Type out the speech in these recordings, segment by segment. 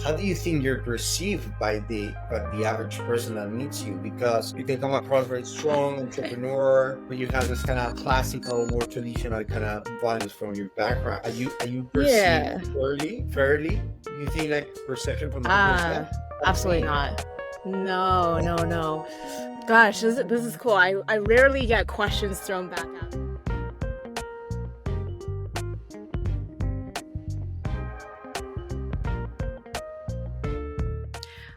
how do you think you're perceived by the average person that meets you? Because you can come across very strong entrepreneur, but you have this kind of classical, more traditional kind of values from your background. Are you perceived Yeah. fairly? Do you think like perception from people is Uh, that? Absolutely not. No, no, no. Gosh, this is cool. I rarely get questions thrown back at me.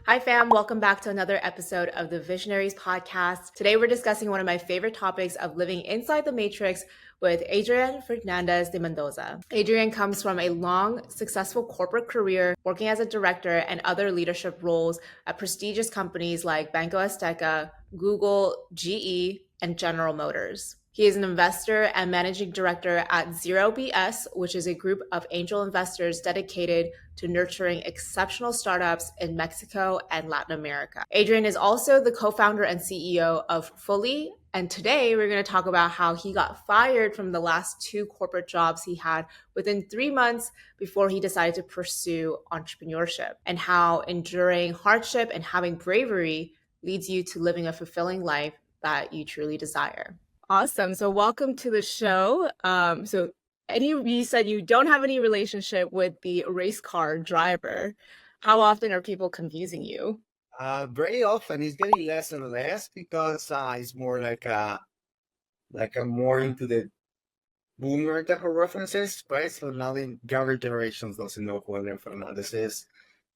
Hi, fam. Welcome back to another episode of the Visionaries Podcast. Today, we're discussing one of my favorite topics of living inside the matrix with Adrian Fernandez de Mendoza. Adrian comes from a long, successful corporate career working as a director and other leadership roles at prestigious companies like Banco Azteca, Google, GE, and General Motors. He is an investor and managing director at Zero BS, which is a group of angel investors dedicated to nurturing exceptional startups in Mexico and Latin America. Adrian is also the co-founder and CEO of Fully, and today we're going to talk about how he got fired from the last 2 corporate jobs he had within 3 months before he decided to pursue entrepreneurship, and how enduring hardship and having bravery leads you to living a fulfilling life that you truly desire. Awesome. So welcome to the show. You said you don't have any relationship with the race car driver. How often are people confusing you? Very often it's getting less and less because it's more like a more into the boomer type of references, right? So now the younger generations doesn't know who Adrian Fernandez is.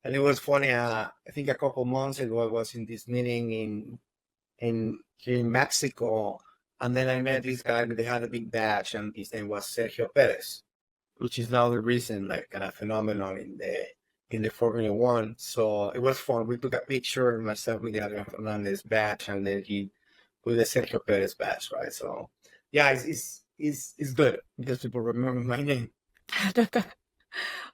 And it was funny, I think a couple months ago I was in this meeting in here in Mexico, and then I met this guy, they had a big badge, and his name was Sergio Perez, which is now the recent like kind of phenomenon in the Formula One. So it was fun. We took a picture of myself with the Adrian Fernandez badge, and then he with the Sergio Perez badge, right? So yeah, it's good because people remember my name.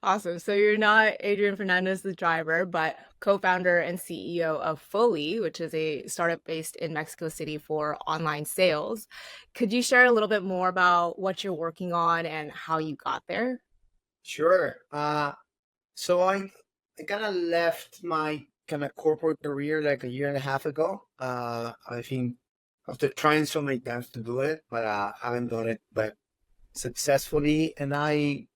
Awesome. So you're not Adrian Fernandez, the driver, but co-founder and CEO of Fully, which is a startup based in Mexico City for online sales. Could you share a little bit more about what you're working on and how you got there? Sure. So I kind of left my kind of corporate career like a year and a half ago. I think after trying so many times to do it, but haven't done it but successfully. And I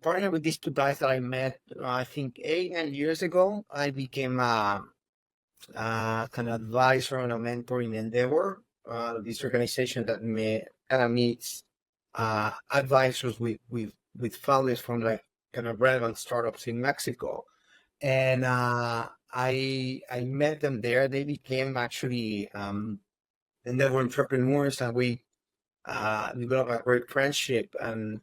partnered with these 2 guys that I met, I think 8 9 years ago. I became kind of advisor on a mentoring endeavor. This organization that kind of meets advisors with founders from like kind of relevant startups in Mexico. And I met them there. They became actually and they were entrepreneurs, and we developed a great friendship. And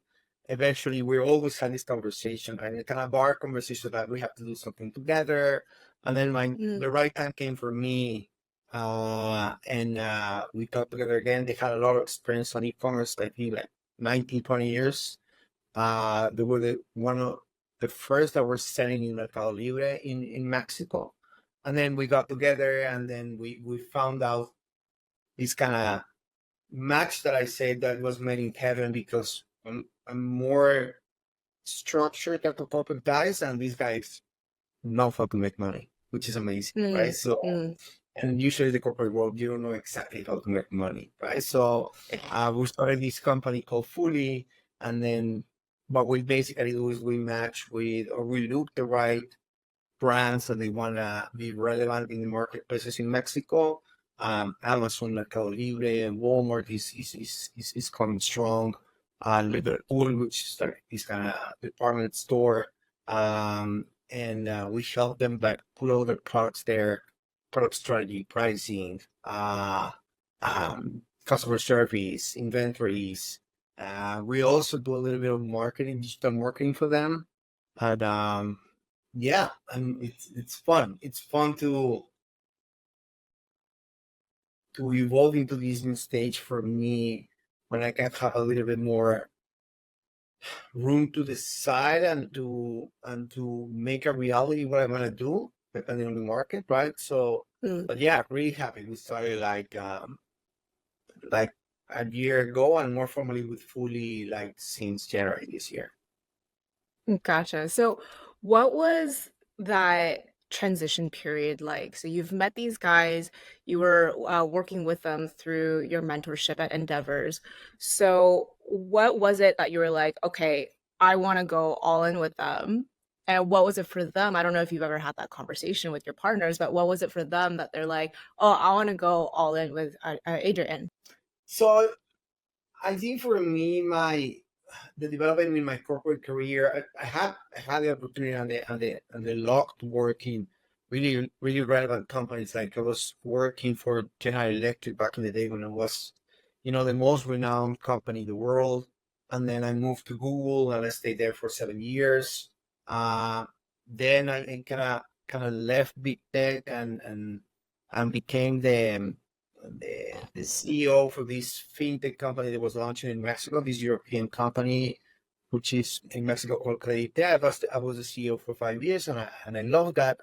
eventually, we always had this conversation, and it kind of our conversation that we have to do something together. And then the right time came for me, and we got together again. They had a lot of experience on e-commerce, I think like 19, 20 years. They were one of the first that were selling in Mercado Libre in Mexico. And then we got together, and then we found out this kind of match that I said that was made in heaven, because I'm more structured type of corporate guys, and these guys know how to make money, which is amazing, right? Mm, So, mm. and usually the corporate world, you don't know exactly how to make money, right? So, we started this company called Fully, and then what we basically do is we match with, or we look the right brands that they want to be relevant in the marketplaces in Mexico. Amazon, Mercado Libre, and Walmart is coming strong. Liverpool, which is like this kind of department store. And we help them like put all their products there, product strategy, pricing, customer service, inventories. We also do a little bit of marketing, digital marketing for them. And yeah, and it's fun. It's fun to evolve into this new stage for me, when I can have a little bit more room to decide and to make a reality what I want to do depending on the market, right? So, Mm. but yeah, really happy. We started like a year ago, and more formally with Fully like since January this year. Gotcha. So, what was that transition period like? So you've met these guys, you were working with them through your mentorship at Endeavors. So what was it that you were like, okay, I want to go all in with them? And what was it for them? I don't know if you've ever had that conversation with your partners, but what was it for them that they're like, oh, I want to go all in with Adrian? So I think for me, the development in my corporate career, I had the opportunity and the luck to work in really relevant companies. Like I was working for General Electric back in the day when it was, the most renowned company in the world. And then I moved to Google and I stayed there for 7 years. Uh, then I kind of left big tech and became the CEO for this fintech company that was launching in Mexico, this European company, which is in Mexico called Credit. I was the CEO for 5 years, and I love that.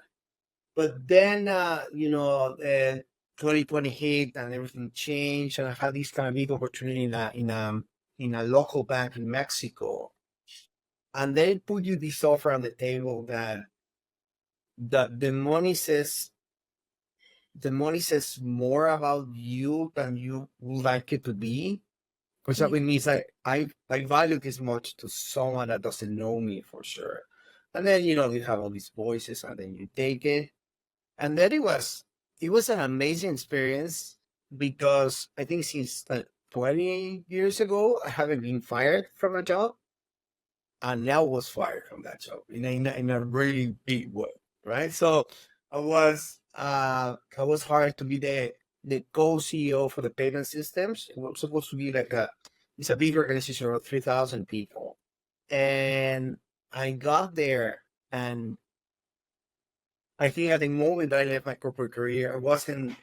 But then, 2020 hit and everything changed, and I had this kind of big opportunity in a local bank in Mexico, and they put you this offer on the table that the money says more about you than you would like it to be. Because that means I value this much to someone that doesn't know me for sure. And then, you have all these voices and then you take it. And then it was an amazing experience because I think since 20 years ago, I haven't been fired from a job. And now was fired from that job in a really big way, right? So I was hired to be the co-CEO for the payment systems. It was supposed to be it's a big organization of 3,000 people, and I got there, and I think at the moment that I left my corporate career, I wasn't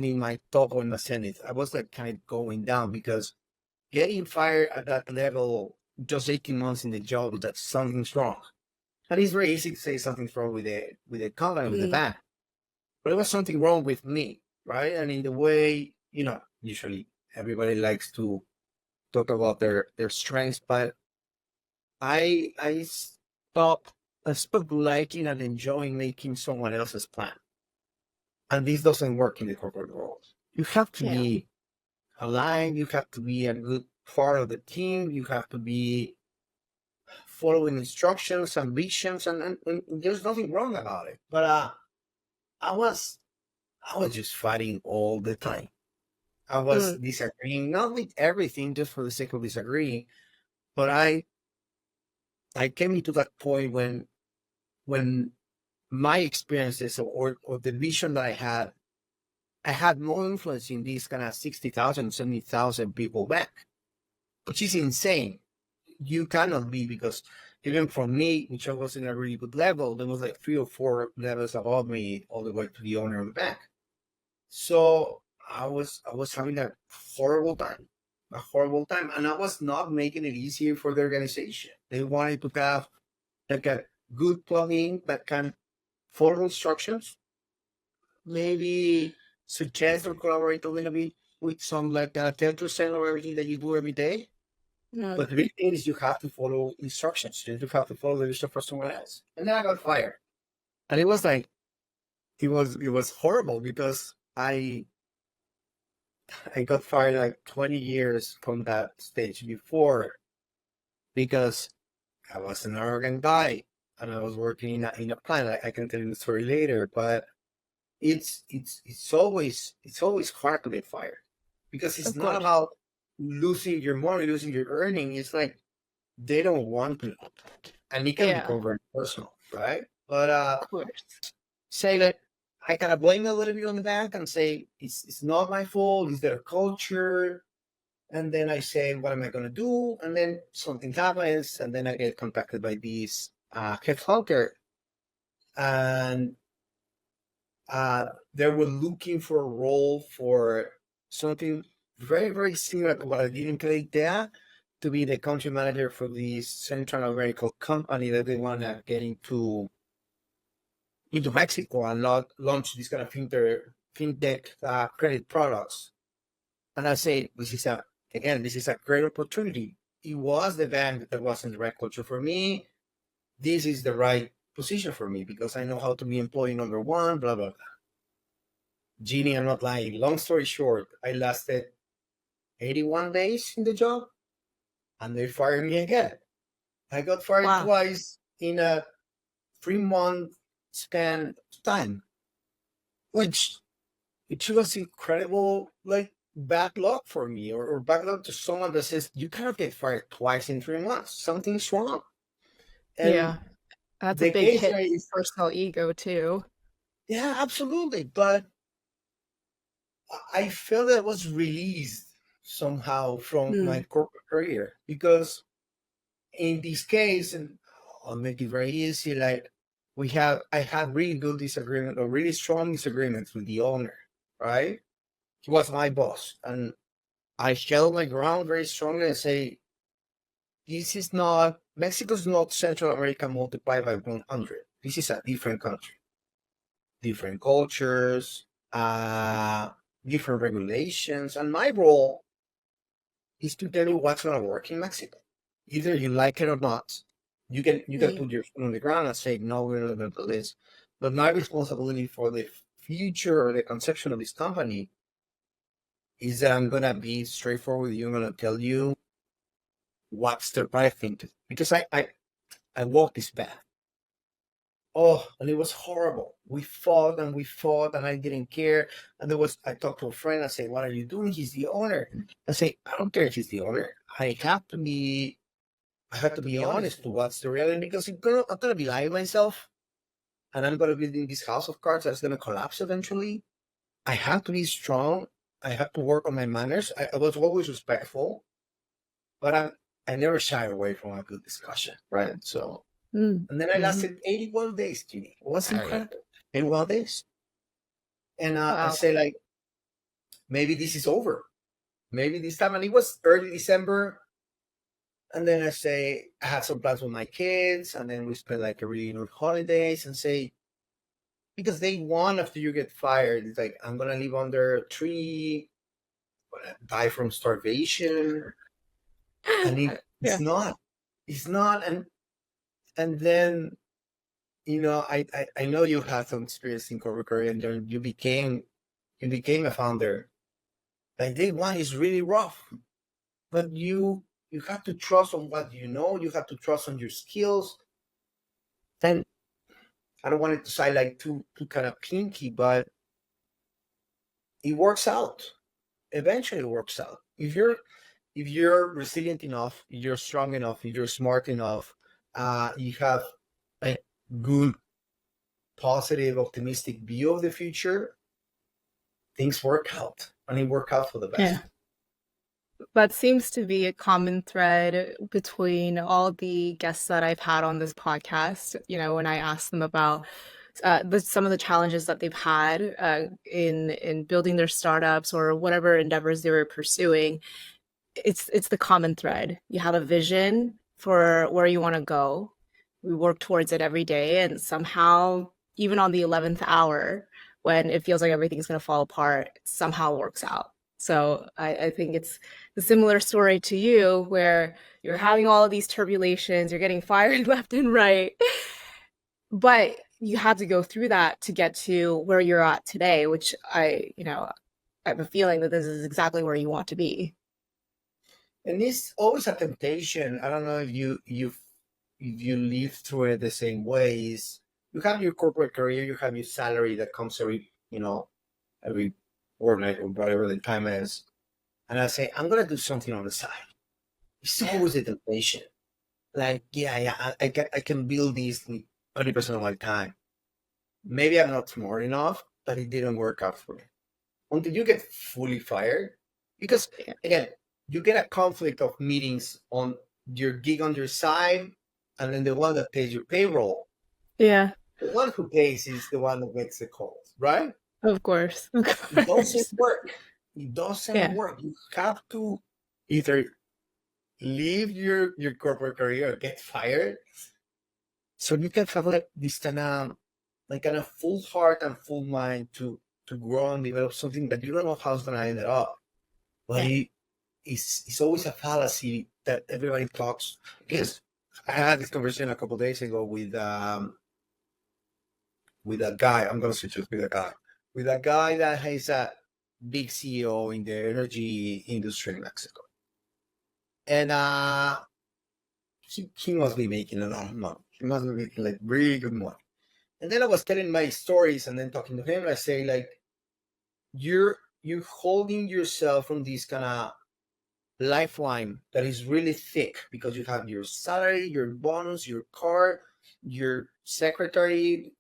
in my top or in the zenith. I was like kind of going down because getting fired at that level, just 18 months in the job, that's something's wrong. And it's very easy to say something's wrong with the company, with the bank. But it was something wrong with me, right? And in the way, usually everybody likes to talk about their strengths, but I stopped liking and enjoying making someone else's plan. And this doesn't work in the corporate world. You have to Yeah. be aligned, you have to be a good part of the team, you have to be following instructions and visions, and there's nothing wrong about it. But I was just fighting all the time. I was disagreeing, not with everything, just for the sake of disagreeing. But I came into that point when my experiences or the vision that I had more influence in these kind of 60,000, 70,000 people back, which is insane. You cannot be, because even for me, which I was in a really good level, there was like 3 or 4 levels above me, all the way to the owner of the bank. So I was having a horrible time, and I was not making it easier for the organization. They wanted to have like a good plugin that can follow instructions, maybe suggest or collaborate a little bit with some like 10% of everything that you do every day. But the big thing is you have to follow instructions. You have to follow the instructions for someone else. And then I got fired. And it was like, it was horrible because I got fired like 20 years from that stage before, because I was an arrogant guy and I was working in a plant. I can tell you the story later, but it's always hard to get fired, because it's Of not course. about losing your money, losing your earning. It's like they don't want to, and it can Yeah, become very personal, right? But of course. say that I kind of blame a little bit on the back and say it's not my fault, it's their culture. And then I say, what am I going to do? And then something happens, and then I get contacted by this headhunter, and they were looking for a role for something very, very similar to what I did in Credit, to be the country manager for this Central American company that they want to get into Mexico and launch this kind of fintech credit products. And I say, this is a great opportunity. It was the bank that wasn't the right culture for me. This is the right position for me because I know how to be employee number one, blah, blah, blah. Jeannie, I'm not lying. Long story short, I lasted 81 days in the job and they fired me again. I got fired Wow. twice in a 3-month span of time, which was incredible, like bad luck for me, or bad luck to someone that says you cannot get fired twice in 3 months. Something's wrong. And Yeah. That's a the big case hit I, to your personal ego too. yeah, absolutely. But I felt that I was released somehow from my Mm. corporate career because in this case, and I'll make it very easy, like I had really good disagreement or really strong disagreements with the owner, right? He was my boss, and I held my ground very strongly and say, this is not, Mexico's not Central America multiplied by 100. This is a different country, different cultures, different regulations. And my role is to tell you what's going to work in Mexico. Either you like it or not. You can put your foot on the ground and say, no, we're not going to do this. But my responsibility for the future or the conception of this company is that I'm going to be straightforward with you. I'm going to tell you what's the right thing to do. Because I walked this path. Oh, and it was horrible. We fought and I didn't care. And I talked to a friend. I said, what are you doing? He's the owner. I say, I don't care if he's the owner. I have to be honest to what's the reality because I'm gonna be lying to myself and I'm gonna be in this house of cards that's gonna collapse eventually. I have to be strong. I have to work on my manners. I was always respectful, but I never shy away from a good discussion, right? So, and then I lasted 81 days, Ginny. It was incredible. 81 days. And I say, like, maybe this is over. Maybe this time. And it was early December. And then I say, I had some plans with my kids. And then we spent like a really good holidays and say, because day one after you get fired, it's like, I'm going to live under a tree, die from starvation. And it's not. And then, I know you had some experience in corporate career and then you became a founder. Like day one is really rough, but you have to trust on what you know. You have to trust on your skills. Then I don't want it to sound like too kind of pinky, but it works out. Eventually, it works out. If you're resilient enough, if you're strong enough, if you're smart enough, you have a good, positive, optimistic view of the future, things work out. And it worked out for the best. Yeah. That seems to be a common thread between all the guests that I've had on this podcast. When I ask them about some of the challenges that they've had in building their startups or whatever endeavors they were pursuing, it's the common thread. You have a vision for where you want to go. We work towards it every day, and somehow, even on the 11th hour, when it feels like everything's going to fall apart, it somehow works out. So I think it's a similar story to you, where you're having all of these turbulations, you're getting fired left and right, but you had to go through that to get to where you're at today, which I have a feeling that this is exactly where you want to be. And it's always a temptation. I don't know if you live through it the same ways. You have your corporate career, you have your salary that comes every fortnight or whatever the time is. And I say, I'm gonna do something on the side. It's always a temptation. Like, I can build this in 30% of my time. Maybe I'm not smart enough, but it didn't work out for me. Until you get fully fired. Because again, you get a conflict of meetings on your gig on your side, and then the one that pays your payroll. Yeah. The one who pays is the one that makes the calls, right? Of course. It doesn't work. It doesn't work. You have to either leave your corporate career or get fired, so you can have like this kind of full heart and full mind to grow and develop something that you don't know how it's gonna end up. But it's always a fallacy that everybody talks. Because I had this conversation a couple of days ago with with a guy. I'm gonna switch it with a guy. With a guy that has a big CEO in the energy industry in Mexico. And he must be making a lot of money. He must be making like really good money. And then I was telling my stories and then talking to him, I say like, you're holding yourself from this kind of lifeline that is really thick because you have your salary, your bonus, your car, your secretary,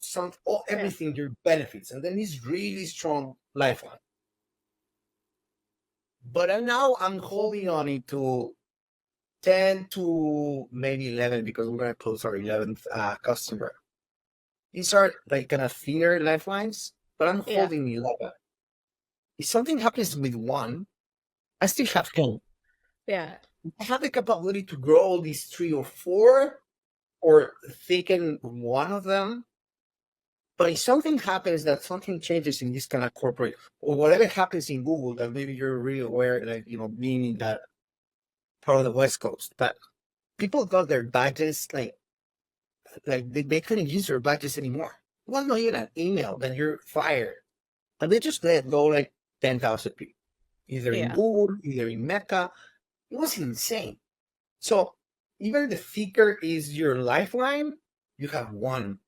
everything, your benefits, and then this really strong lifeline. But now I'm holding on it to 10 to maybe 11 because we're going to close our 11th customer. These are like kind of thinner lifelines, but I'm holding 11. If something happens with one, I still have 10. Yeah. I have the capability to grow these 3 or 4 or thicken one of them. But if something happens, that something changes in this kind of corporate or whatever happens in Google, that maybe you're really aware, like, being in that part of the West Coast, but people got their badges, like they couldn't use their badges anymore. Well, no, you get an email, then you're fired. And they just let go like 10,000 people, either in Google, either in Mecca. It was insane. So even the thicker is your lifeline, you have one.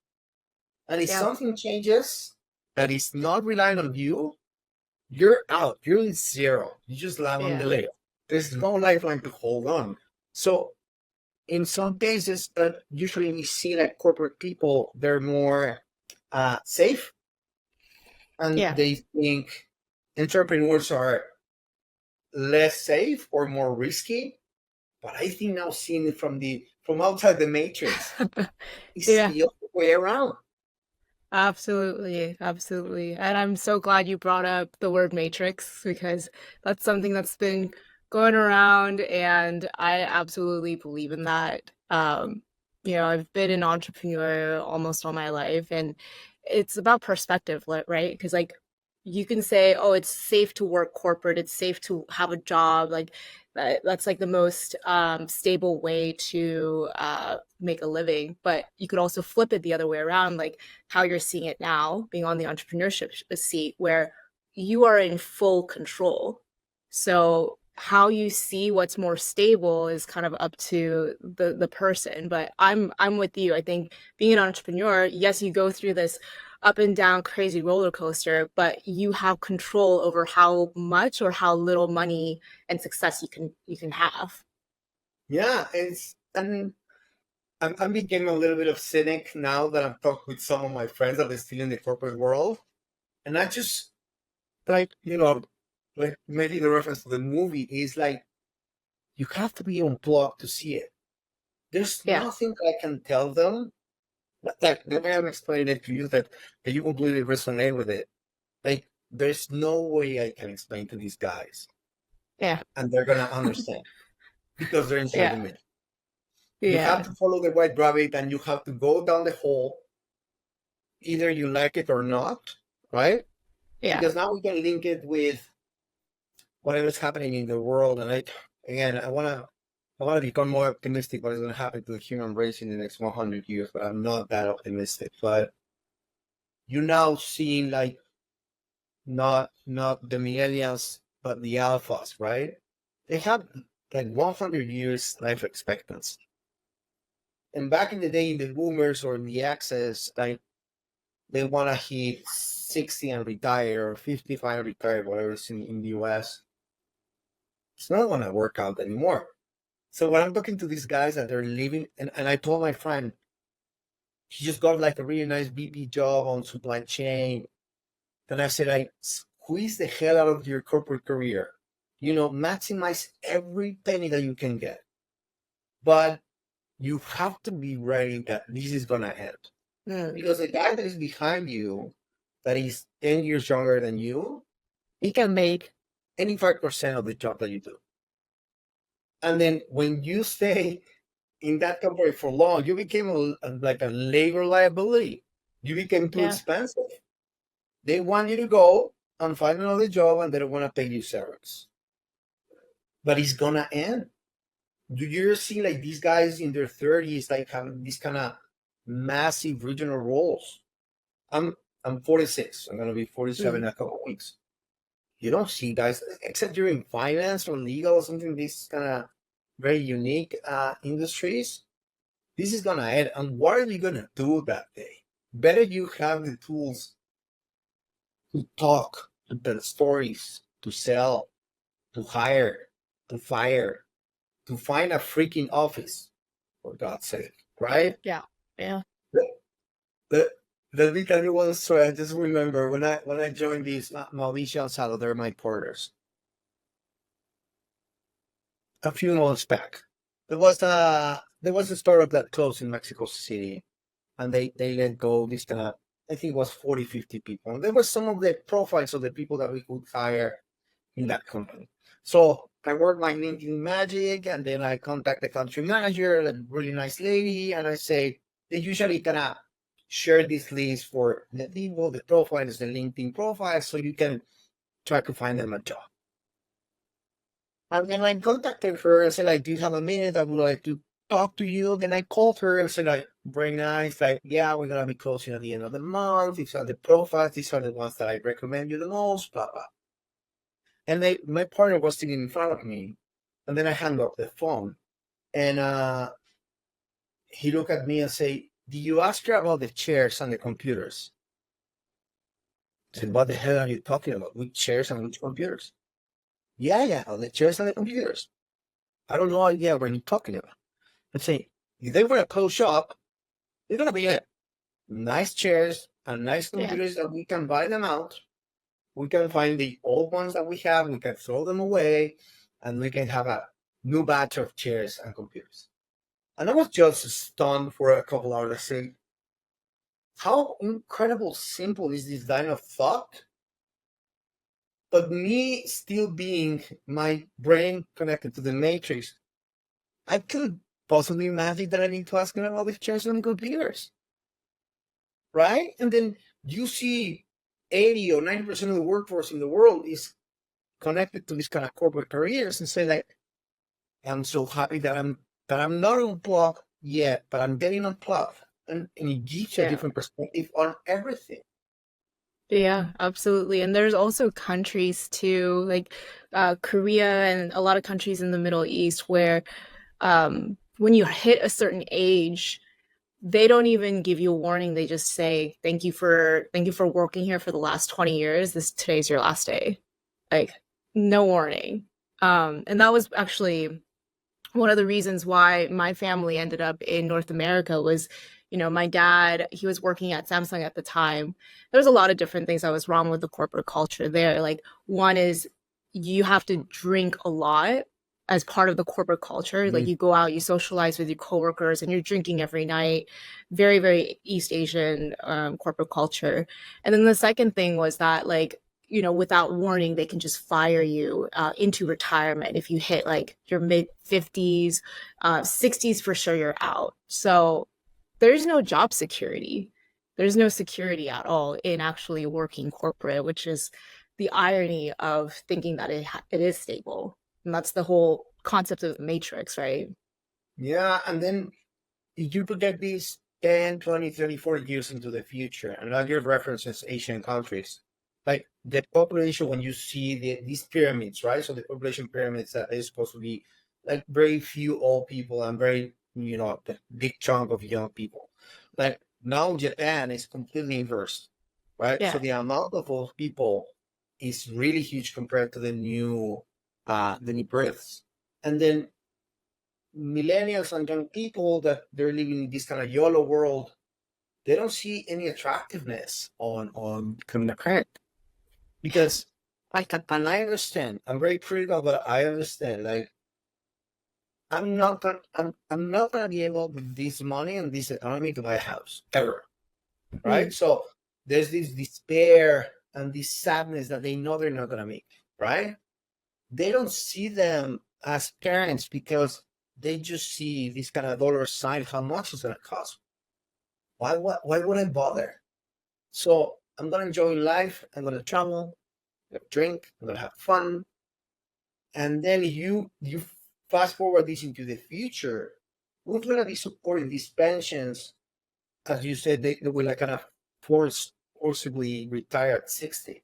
And if something changes that is not relying on you, you're out. You're in zero. You just land on the layoff. There's no lifeline to hold on. So in some cases, usually we see that corporate people, they're more safe. And they think entrepreneurs are less safe or more risky. But I think now seeing it from outside the matrix, it's the other way around. Absolutely. Absolutely. And I'm so glad you brought up the word matrix because that's something that's been going around and I absolutely believe in that. I've been an entrepreneur almost all my life and it's about perspective, right? Because like you can say, oh, it's safe to work corporate, it's safe to have a job, like that's like the most stable way to make a living. But you could also flip it the other way around, like how you're seeing it now, being on the entrepreneurship seat, where you are in full control. So how you see what's more stable is kind of up to the person. But I'm with you. I think being an entrepreneur, yes, you go through this up and down crazy roller coaster, but you have control over how much or how little money and success you can have. Yeah, I'm becoming a little bit of cynic now that I'm talking with some of my friends that are still in the corporate world, and I just like maybe the reference to the movie is like you have to be unplugged to see it. There's nothing that I can tell them. Like the way I'm explaining it to you that you completely resonate with it. Like there's no way I can explain to these guys. Yeah. And they're gonna understand because they're inside the middle. You Yeah. have to follow the white rabbit and you have to go down the hole. Either you like it or not, right? Yeah. Because now we can link it with whatever's happening in the world. And I wanna become more optimistic what is gonna happen to the human race in the next 100 years, but I'm not that optimistic. But you now see like not the millennials, but the alphas, right? They have like 100 years life expectancy. And back in the day, the boomers or the X's, like they want to hit 60 and retire or 55 and retire, whatever is in the US. It's not going to work out anymore. So when I'm talking to these guys that they're leaving, and I told my friend, he just got like a really nice VP job on supply chain. Then I said, like, squeeze the hell out of your corporate career. Maximize every penny that you can get. But you have to be ready that this is going to end. Because the guy that is behind you, that is 10 years younger than you, he can make 85% of the job that you do. And then when you stay in that company for long, you became like a labor liability. You became too expensive. They want you to go and find another job and they don't want to pay you severance. But it's going to end. Do you see like these guys in their 30s like having these kind of massive regional roles? I'm I'm 46. I'm gonna be 47 in a couple of weeks. You don't see guys, except you're in finance or legal or something, these kind of very unique industries. This is gonna end. And what are you gonna do that day? Better you have the tools to talk, to tell stories, to sell, to hire, to fire, to find a freaking office, for God's sake, right? Yeah. Yeah. The, let me tell you one story. I just remember when I joined these Mauricio and Salo, they're my porters, a few months back. There was a startup that closed in Mexico City, and they let go this kind of, I think it was 40, 50 people. And there were some of the profiles of the people that we could hire in that company. So I worked my LinkedIn magic, and then I contact the country manager, a really nice lady, and I say, they usually kind of share this list for the people, the profiles, the LinkedIn profiles, so you can try to find them a job. And then I contacted her and said, like, do you have a minute? I would like to talk to you. Then I called her and said, like, very nice, like, yeah, we're gonna be closing at the end of the month. These are the profiles, these are the ones that I recommend you the most, blah blah. And my partner was sitting in front of me, and then I hung up the phone, and he looked at me and say, "Did you ask her about the chairs and the computers?" I said, "What the hell are you talking about? Which chairs and which computers?" Yeah, the chairs and the computers. I don't know idea what you're talking about. I say, if they were a closed shop, it's gonna be nice chairs and nice Yeah. computers that we can buy them out. We can find the old ones that we have, we can throw them away, and we can have a new batch of chairs and computers. And I was just stunned for a couple hours. I say, how incredible simple is this line of thought? But me still being my brain connected to the matrix, I could possibly imagine that I need to ask them about the chairs and computers, right? And then you see 80 or 90% of the workforce in the world is connected to these kind of corporate careers, and say like, I'm so happy that I'm not unplugged yet, but I'm getting unplugged. And it gives you a Yeah. different perspective on everything. Yeah, absolutely. And there's also countries too, like Korea and a lot of countries in the Middle East where when you hit a certain age, they don't even give you a warning. They just say, thank you for working here for the last 20 years. Today's your last day. Like, no warning. And that was actually one of the reasons why my family ended up in North America was, my dad, he was working at Samsung at the time. There was a lot of different things that was wrong with the corporate culture there. Like, one is you have to drink a lot as part of the corporate culture. Like, Mm. you go out, you socialize with your coworkers, and you're drinking every night. Very, very East Asian corporate culture. And then the second thing was that, like, without warning, they can just fire you into retirement if you hit like your mid 50s, 60s for sure, you're out. So there's no job security. There's no security at all in actually working corporate, which is the irony of thinking that it is stable. And that's the whole concept of the matrix, right? Yeah, and then if you project these 10, 20, 30, 40 years into the future, and I give references Asian countries, like the population, when you see these pyramids, right? So the population pyramids that is supposed to be like very few old people and very, the big chunk of young people. Like now Japan is completely inverse, right? So Yeah. the amount of old people is really huge compared to the new births. And then millennials and young people that they're living in this kind of YOLO world, they don't see any attractiveness on becoming a parent, because and I understand. I'm very critical, but I understand. Like I'm not gonna be able with this money and this economy to buy a house ever, right? Mm. So there's this despair and this sadness that they know they're not gonna make, right? They don't see them as parents because they just see this kind of dollar sign, how much it's gonna cost. Why would I bother? So I'm gonna enjoy life, I'm gonna travel, I'm gonna drink, I'm gonna have fun. And then you fast forward this into the future, who's gonna be supporting these pensions? As you said, they will like kind of force possibly retire at 60.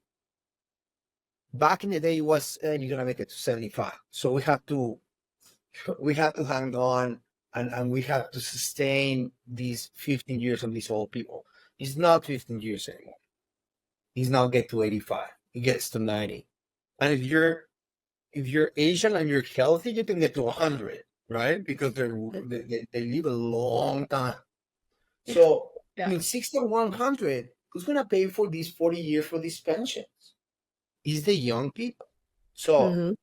Back in the day, it was you're gonna make it to 75. So we have to hang on, and we have to sustain these 15 years of these old people. It's not 15 years anymore. He's now get to 85. He gets to 90. And if you're Asian and you're healthy, you can get to 100, right? Because they live a long time. So I mean, 60 or 100, who's gonna pay for these 40 years for these pensions? Is the young people. So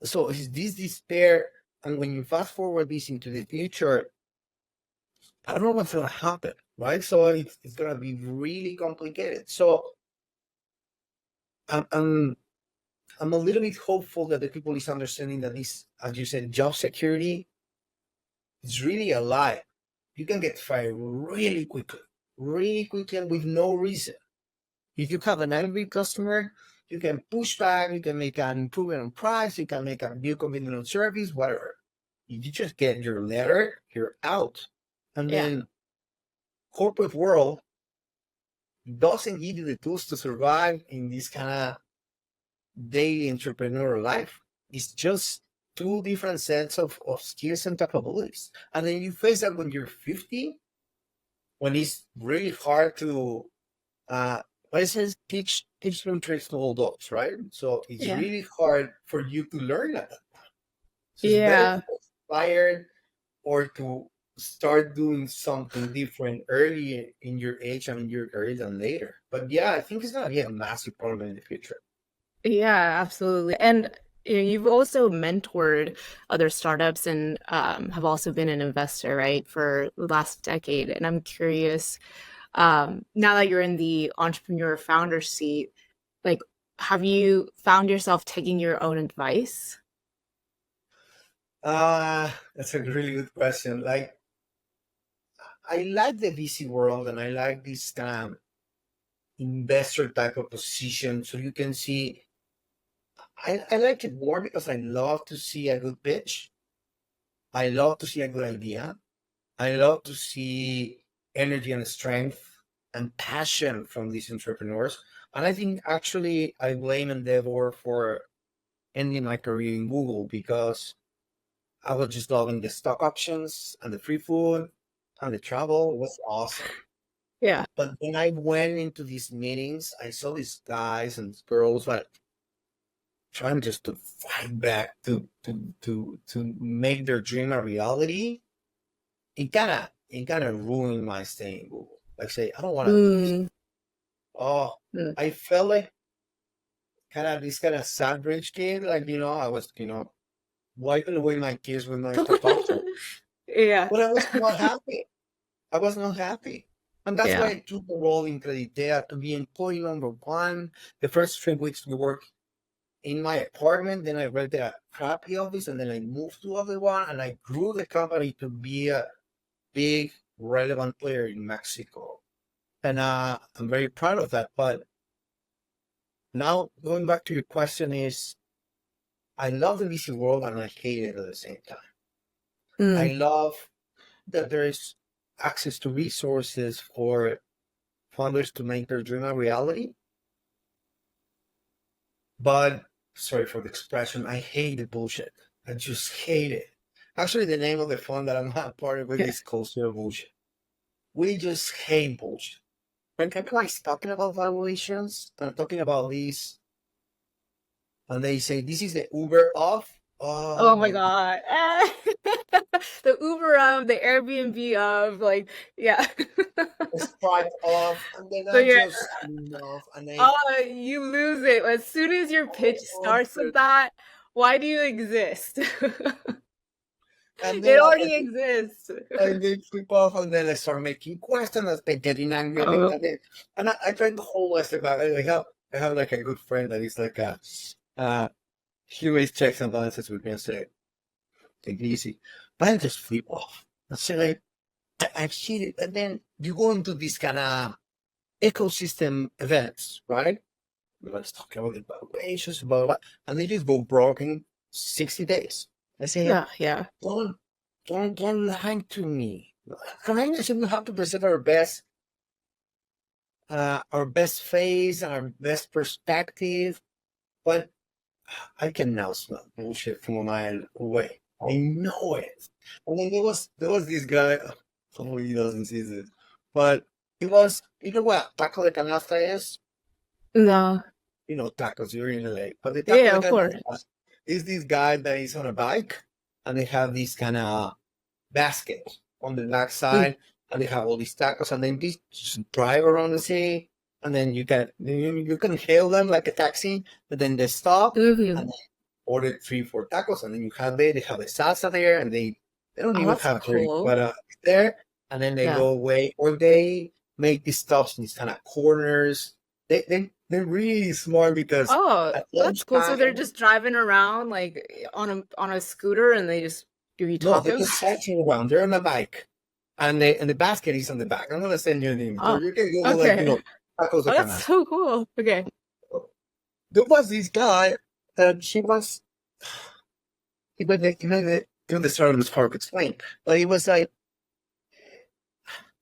so is this despair, and when you fast forward this into the future, I don't know what's gonna happen, right? So it's gonna be really complicated. So I'm I'm a little bit hopeful that the people is understanding that this, as you said, job security is really a lie. You can get fired really quickly, and with no reason. If you have an angry customer, you can push back, you can make an improvement on price, you can make a new commitment on service, whatever. If you just get your letter, you're out. And then corporate world doesn't give you the tools to survive in this kind of daily entrepreneurial life. It's just two different sets of skills and capabilities. And then you face that when you're 50, when it's really hard to what it says, teach them tricks to old dogs, right? So it's really hard for you to learn at that time. So it's better to get inspired or to start doing something different early in your age and in your career than later. But yeah, I think it's gonna be a massive problem in the future. Yeah, absolutely. And you've also mentored other startups and have also been an investor, right, for the last decade. And I'm curious, now that you're in the entrepreneur founder seat, like, have you found yourself taking your own advice? That's a really good question. Like, I like the VC world, and I like this investor type of position. So you can see, I like it more because I love to see a good pitch. I love to see a good idea. I love to see energy and strength and passion from these entrepreneurs. And I think actually I blame Endeavor for ending my career in Google because I was just loving the stock options and the free food and the travel. It was awesome. Yeah. But when I went into these meetings, I saw these guys and girls like trying just to fight back to make their dream a reality. It kind of ruined my stay in Google. Like say, I don't want to do this. Oh, I felt like this kind of sad rich kid. Like, I was, wiping away my tears with my talk. Yeah. But I was not happy. I was not happy. And that's why I took the role in Creditea to be employee number one. The first 3 weeks we worked in my apartment, then I rented a crappy office, and then I moved to other one, and I grew the company to be a big, relevant player in Mexico. And I'm very proud of that. But now, going back to your question is, I love the VC world and I hate it at the same time. I love that there is access to resources for founders to make their dream a reality. But, sorry for the expression, I hate the bullshit. I just hate it. Actually, the name of the fund that I'm not part of is Culture Bullshit. We just hate bullshit. When people are talking about valuations, they're talking about these, and they say, this is the Uber of. Oh my God. The Uber of, the Airbnb of, like, The Stripe of, and then I just enough. And you lose it. As soon as your pitch starts with that, why do you exist? And it already exists. And they flip off, and then I start making questions. They getting angry. And I tried the whole list about it. I have like a good friend that is like he always checks and balances with me and say, take it easy. But I just flip off. I say like, I've seen it. And then you go into these kind of ecosystem events, right? Let's talk about the valuations, blah, blah, and they just go broke in 60 days. I say, don't lie to me. Clients, we have to present our best our best face, our best perspective, but I can now smell bullshit from a mile away. I know it. And then there was this guy. Hopefully he doesn't see this, but it was, you know what taco de canasta is? No. You know tacos. You're in LA, but the taco Yeah, de of course. canasta is this guy that is on a bike, and they have this kind of basket on the back Mm. side, and they have all these tacos, and then they just drive around the city, and then you can hail them like a taxi, but then they stop Mhm. and they order 3, 4 tacos, and then you have it. They have the salsa there, and they don't Oh, even that's have drink, cool. but it's there, and then they Yeah. go away, or they make these stops in these kind of corners. They're really smart because Oh, at that's cool. So they're lunchtime, just driving around like on a scooter and they just give you no, they're tacos? just cycling around. They're on a bike. And the basket is on the back. I'm gonna send you the name. So Oh, you can Google like, okay. tacos de Oh, that's canasta. so cool. Okay. There was this guy, and he was like, the story was hard to explain, but he was like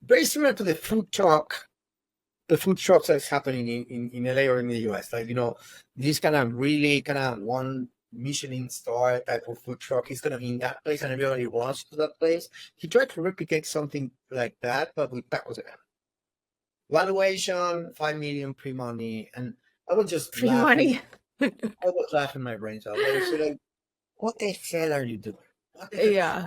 very similar to the food trucks that's happening in LA or in the US. Like, this kind of really kind of one Michelin star type of food truck. He's gonna be in that place and everybody wants to that place. He tried to replicate something like that, but with tacos de canasta. Valuation, 5 million pre-money, and I was just Free laughing. money. I was laughing my brains out. I was like, what the hell are you doing? What the hell? Yeah.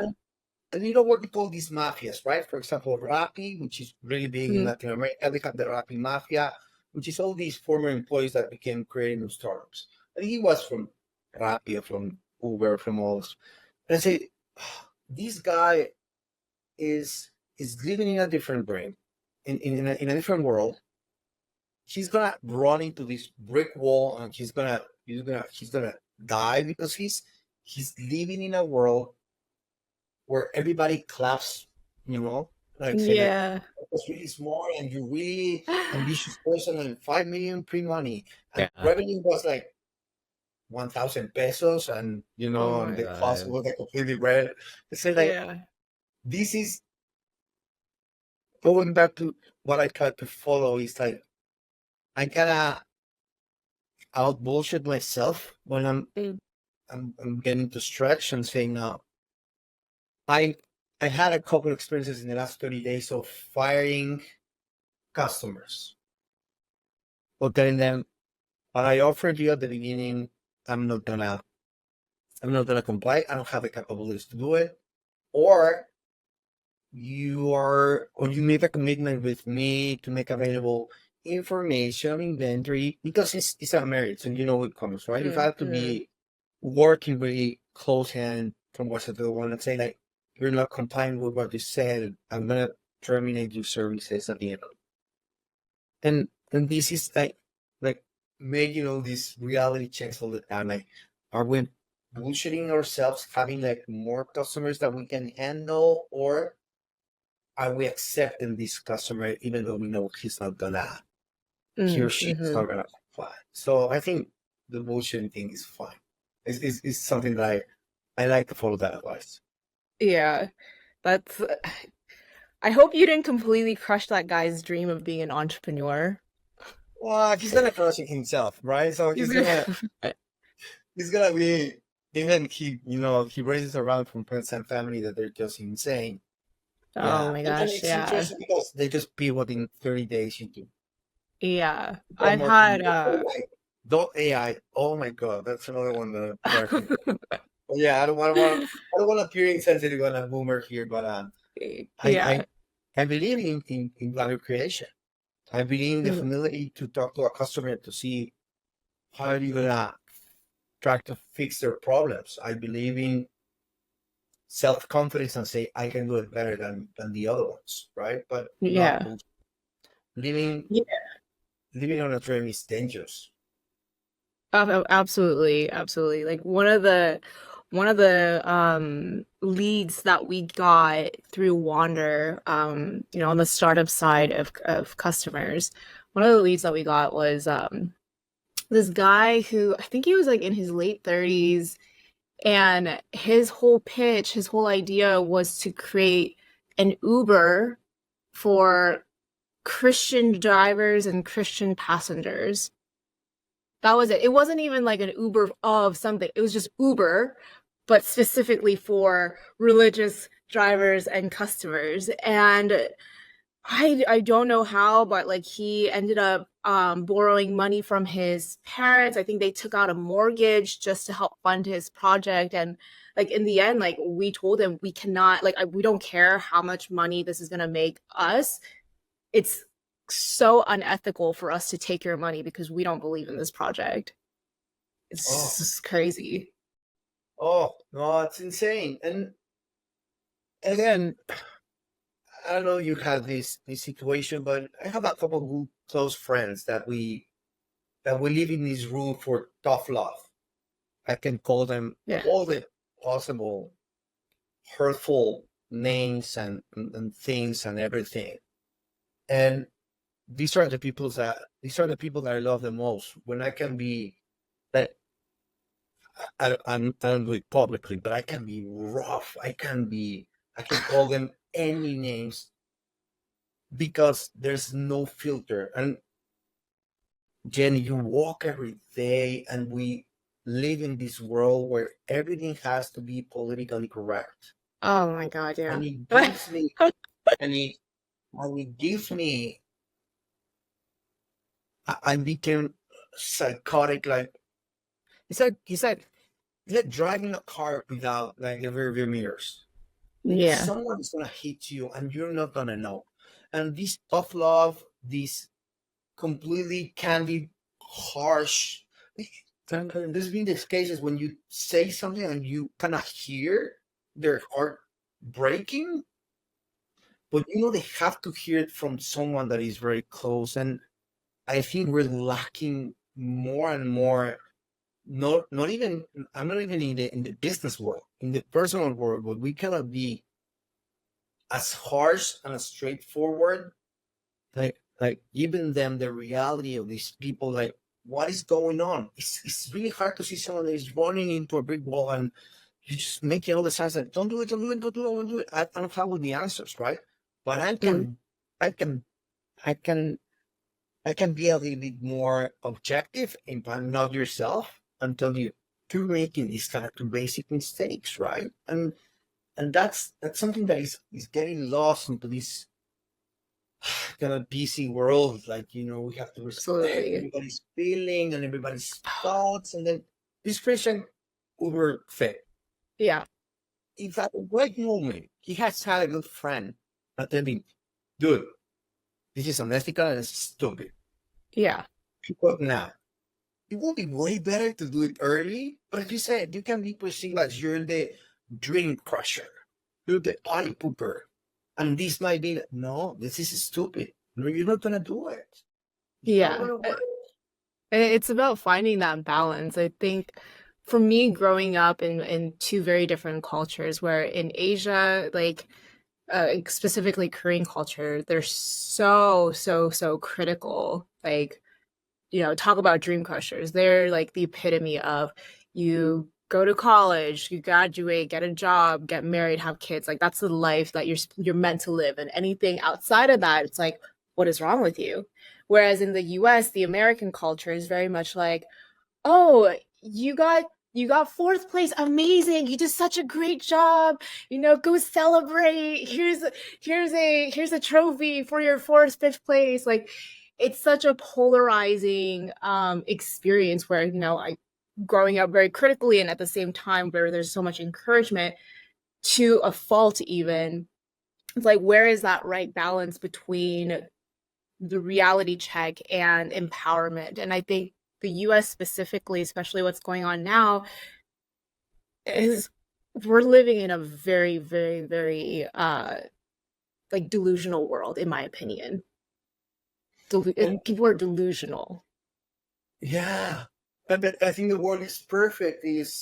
And you know what we call these mafias, right? For example, Rappi, which is really big in Mm. Latin America, they have the Rappi Mafia, which is all these former employees that became creative startups. And he was from Rappi, from Uber, from all this. And I say, this guy is living in a different brain, in a different world. He's gonna run into this brick wall, and he's gonna die because he's living in a world where everybody claps, like say like, Yeah. it's really smart and you're really ambitious person, and 5 million pre-money, and Yeah. revenue was like 1,000 pesos, and Oh and my the cost God. was like completely red. It's like, Yeah. this is going back to what I tried to follow. Is like, I gotta out bullshit myself when Mm. I'm getting to stretch and saying, no. I I had a couple of experiences in the last 30 days of firing customers, or telling them, what I offered you at the beginning, I'm not gonna I'm not gonna comply. I don't have the capabilities to do it. Or you make a commitment with me to make available information, inventory, because it's a marriage, and you know it comes, right? If I have to Mm. be working really close hand from what's the one and say like, you're not complying with what you said, I'm gonna terminate your services at the end. And this is like making all these reality checks all the time. Like, are we bullshitting ourselves, having like more customers that we can handle, or are we accepting this customer even though we know he or Mm. she is Mhm. not gonna comply? So I think the bullshitting thing is fine. It's something that I like to follow that advice. Yeah. That's I hope you didn't completely crush that guy's dream of being an entrepreneur. Well, he's gonna crush it himself, right? So He's he's gonna gonna he's gonna be, even he raises around from friends and family that they're just insane. Oh Yeah, my and gosh, it's yeah. interesting because they just pivot in 30 days into Yeah. one I've more thing. had Don't AI. Oh my god, that's another one that drives me. But yeah, I don't want to appear insensitive on a boomer here, but I yeah. I I believe in value creation. I believe in the Mm. humility to talk to a customer to see how you're gonna try to fix their problems. I believe in self-confidence and say I can do it better than the other ones, right? But not Yeah. living Yeah. living on a dream is dangerous. Absolutely, absolutely. Like one of the leads that we got through Wander, on the startup side of customers, one of the leads that we got was this guy who I think he was like in his late 30s, and his whole pitch, his whole idea was to create an Uber for Christian drivers and Christian passengers. That was it. It wasn't even like an Uber of something. It was just Uber, but specifically for religious drivers and customers. And I don't know how, but like he ended up borrowing money from his parents. I think they took out a mortgage just to help fund his project. And like in the end, like we told him we cannot, like we don't care how much money this is gonna make us. It's so unethical for us to take your money because we don't believe in this project. It's Oh, just crazy. oh, no, it's insane. And again, I don't know if you had this situation, but I have a couple of good, close friends that we live in this room for tough love. I can call them Yeah. all the possible hurtful names and things and everything. And these are the people that I love the most. When I can be that I don't do it publicly, but I can be rough. I can call them any names because there's no filter. And Jenny, you walk every day, and we live in this world where everything has to be politically correct. Oh my God, yeah. And it gives me, and it gives me, I became psychotic. Like it's like driving a car without like the rear view mirrors. Like Yeah. someone is gonna hit you, and you're not gonna know. And this tough love, this completely candid, harsh. There's been these cases when you say something and you kind of hear their heart breaking, but they have to hear it from someone that is very close. And I think we're lacking more and more. Not even I'm not even in the business world, in the personal world, but we cannot be as harsh and as straightforward. Like giving them the reality of these people, like what is going on. It's really hard to see someone that is running into a brick wall, and you just making all the signs that don't do it, don't do it, don't do it, don't do it. I don't have all the answers, right? But I Mm. can, I can, I can, I can be a little bit more objective and not yourself and tell you you're making these kind of basic mistakes, right? And that's something that is getting lost into this kind of busy world. Like, we have to respect Absolutely. everybody's feeling and everybody's thoughts. And then this Christian Uber fit. Yeah. If at the right moment he has had a good friend that tell him, dude, this is unethical and it's stupid. Yeah. Pick up now. It would be way better to do it early. But as you said, you can be perceived as you're the dream crusher. You're the party pooper. And this might be, no, this is stupid. No, you're not going to do it. It's not Yeah. going to work. It's about finding that balance. I think for me, growing up in two very different cultures, where in Asia, like specifically Korean culture, they're so critical. Like, talk about dream crushers. They're like the epitome of you go to college, you graduate, get a job, get married, have kids. Like that's the life that you're meant to live. And anything outside of that, it's like, what is wrong with you? Whereas in the US, the American culture is very much like, oh, you got fourth place, amazing, you did such a great job, go celebrate, here's a trophy for your fourth, fifth place. Like it's such a polarizing experience where I growing up very critically, and at the same time where there's so much encouragement to a fault. Even it's like, where is that right balance between the reality check and empowerment? And I think the US specifically, especially what's going on now, is we're living in a very, very, very like delusional world, in my opinion. People are delusional. Yeah. But I think the word is perfect. Again,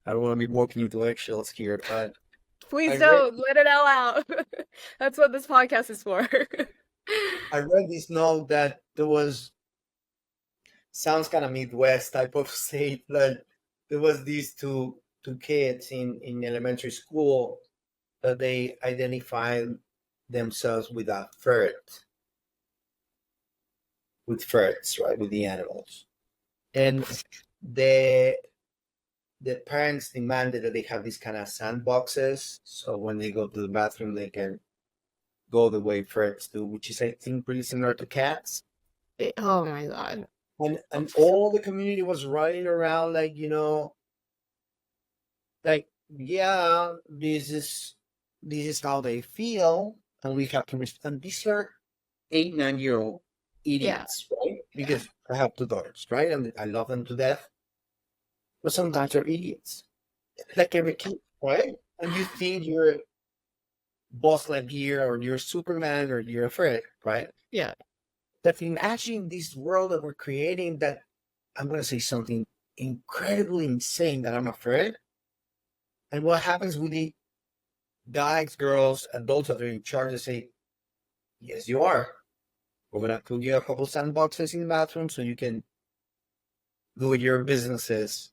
I don't want to be walking into eggshells here, but Please I read, don't let it all out. That's what this podcast is for. I read this note that sounds kind of Midwest type of state. Like there was these two kids in elementary school that they identified themselves with a ferret, with ferrets, right, with the animals. And the parents demanded that they have these kind of sandboxes, so when they go to the bathroom, they can go the way ferrets do, which is, I think, pretty similar to cats. Oh my God. And all the community was riding around like, like, yeah, this is how they feel, and we have to and these are 8, 9-year-old idiots, right? Because I have 2 daughters, right? And I love them to death. But sometimes they're idiots. Like every kid, right? And you think you're Boss Lightyear or you're Superman or you're afraid, right? Yeah. But imagine this world that we're creating, that I'm going to say something incredibly insane, that I'm afraid. And what happens with the guys, girls, adults that are in charge? They say, yes, you are. We're going to put you a couple sandboxes in the bathroom so you can do your businesses.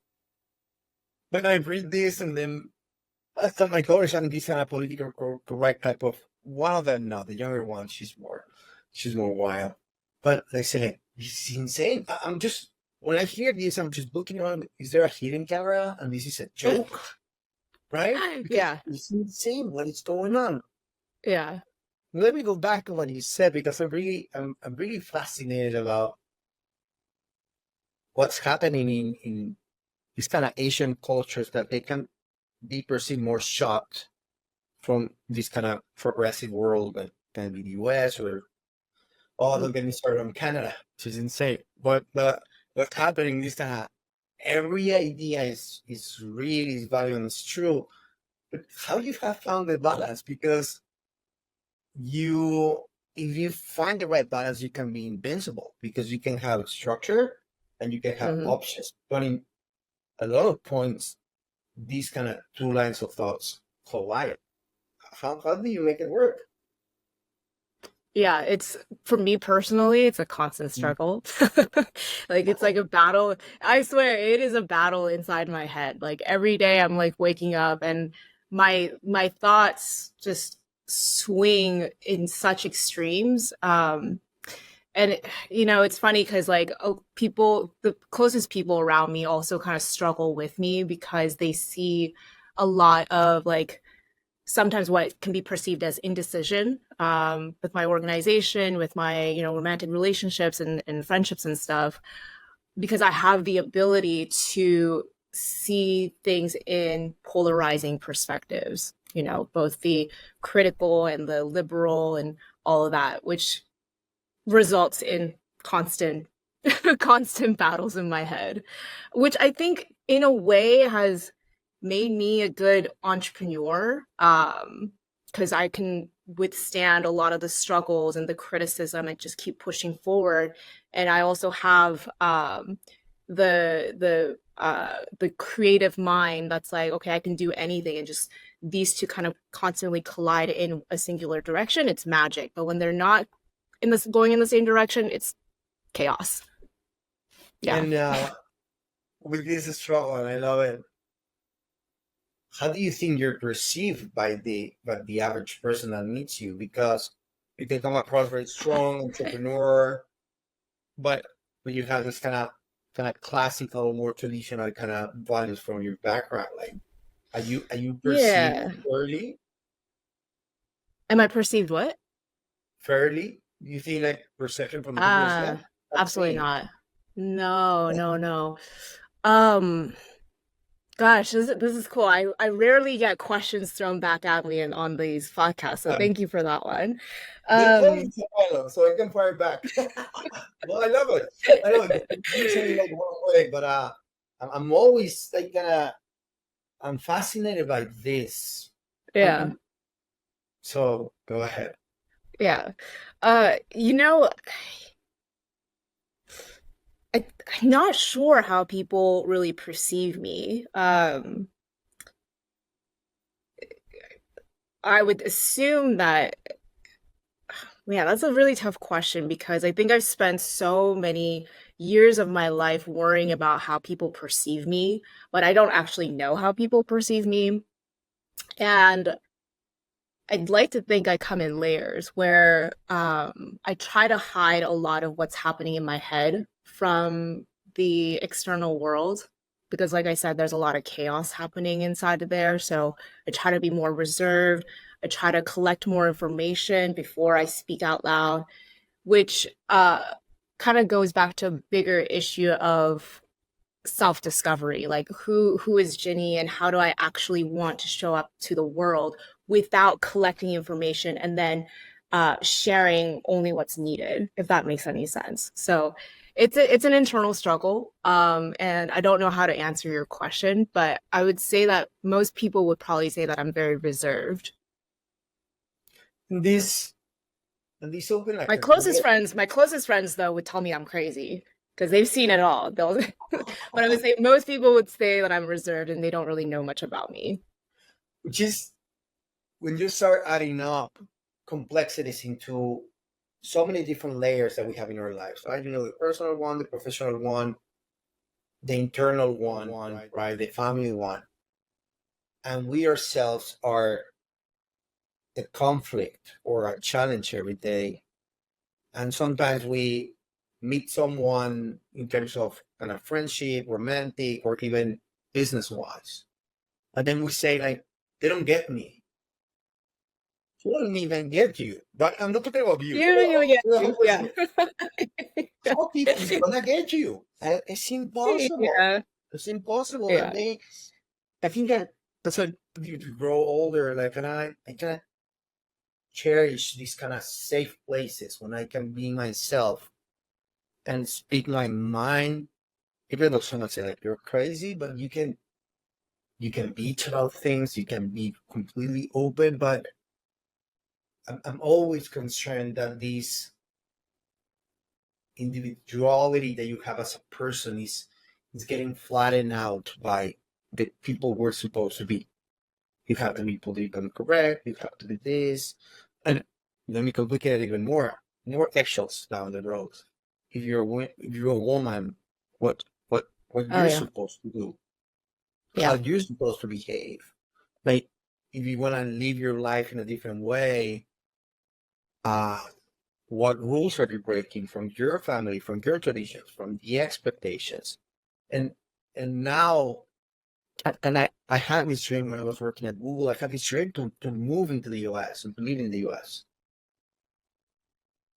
But I read this, and then I thought my daughter's on this kind of political correct type of, one of them, no, the younger one, she's more wild. But they say, this is insane. I'm just, when I hear this, I'm just looking around, is there a hidden camera? And this is a joke, right? Because Yeah. it's insane what is going on. Yeah. Let me go back to what you said, because I'm really fascinated about what's happening in these kind of Asian cultures, that they can be perceived more shocked from this kind of progressive world that can be the US, or, don't get me started on Canada, which is insane. But what's happening is that every idea is really valuable and it's true. But how you have found the balance? Because if you find the right balance, you can be invincible, because you can have structure and you can have options. But in a lot of points, these kind of 2 lines of thoughts collide. How do you make it work? Yeah, it's, for me personally, it's a constant struggle. Like, it's like a battle. I swear, it is a battle inside my head. Like, every day I'm like waking up, and my thoughts just swing in such extremes. And it's funny because, like, the closest people around me also kind of struggle with me, because they see a lot of, like, sometimes what can be perceived as indecision with my organization, with my romantic relationships and friendships and stuff, because I have the ability to see things in polarizing perspectives, both the critical and the liberal and all of that, which results in constant battles in my head, which I think in a way has made me a good entrepreneur, because I can withstand a lot of the struggles and the criticism and just keep pushing forward. And I also have the creative mind that's like, okay, I can do anything, and just these two kind of constantly collide in a singular direction. It's magic. But when they're not going in the same direction, it's chaos. Yeah. And with this struggle, and I love it, how do you think you're perceived by the average person that meets you? Because you can come across very strong entrepreneur, but you have this kind of classical, more traditional kind of values from your background. Like, are you perceived fairly? Am I perceived what? Fairly? Do you think, like, perception from the people is that? Absolutely not. No. Gosh, this is cool. I rarely get questions thrown back at me on these podcasts, so thank you for that one. So I can fire back. Well, I love it. You say like one way, but I'm always like I'm fascinated by this. Yeah. So go ahead. Yeah. I'm not sure how people really perceive me. I would assume that, yeah, that's a really tough question, because I think I've spent so many years of my life worrying about how people perceive me, but I don't actually know how people perceive me. And I'd like to think I come in layers where I try to hide a lot of what's happening in my head from the external world. Because, like I said, there's a lot of chaos happening inside of there. So I try to be more reserved. I try to collect more information before I speak out loud, which kind of goes back to a bigger issue of self-discovery, like who is Ginny and how do I actually want to show up to the world without collecting information and then sharing only what's needed, if that makes any sense. So it's an internal struggle, and I don't know how to answer your question, but I would say that most people would probably say that I'm very reserved. This open like My closest friends though would tell me I'm crazy because they've seen it all. But I would say most people would say that I'm reserved and they don't really know much about me. which is when you start adding up complexities into so many different layers that we have in our lives, right? You know, the personal one, the professional one, the internal one, right? The family one. And we ourselves are a conflict or a challenge every day. And sometimes we meet someone in terms of kind of friendship, romantic, or even business wise. And then we say, like, they don't get me. Who don't even get you? But I'm not talking about you. You don't even get Well, me. Yeah. how people is gonna get you? It's impossible. Yeah. It's impossible. Yeah. And I think that's why you grow older. Like, and I kind of cherish these kind of safe places when I can be myself and speak my mind. Even though someone say like you're crazy, but you can beat about things. You can be completely open, but I'm always concerned that this individuality that you have as a person is getting flattened out by the people we're supposed to be. You have to be politically correct. You have to do this, and let me complicate it even more. More eggshells down the road. If you're a woman, what you're supposed to do, how you're supposed to behave. Like if you want to live your life in a different way, what rules are you breaking from your family, from your traditions, from the expectations? And now, and I had this dream when I was working at Google. I had this dream to move into the US and to live in the US.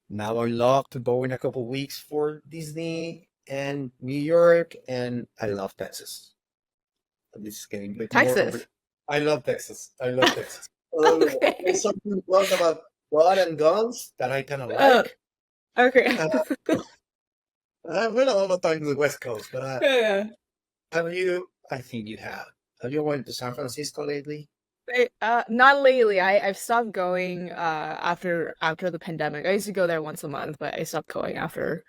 Now I love to go in a couple of weeks for Disney and New York, and I love Texas. This is getting a bit Texas. more. I love Texas. I love Texas. Okay. There's something about blood and guns that I kind of like. Okay. I've been all the time to the West Coast, but have you? I think you have. Have you went to San Francisco lately? Not lately. I've stopped going after the pandemic. I used to go there once a month, but I stopped going after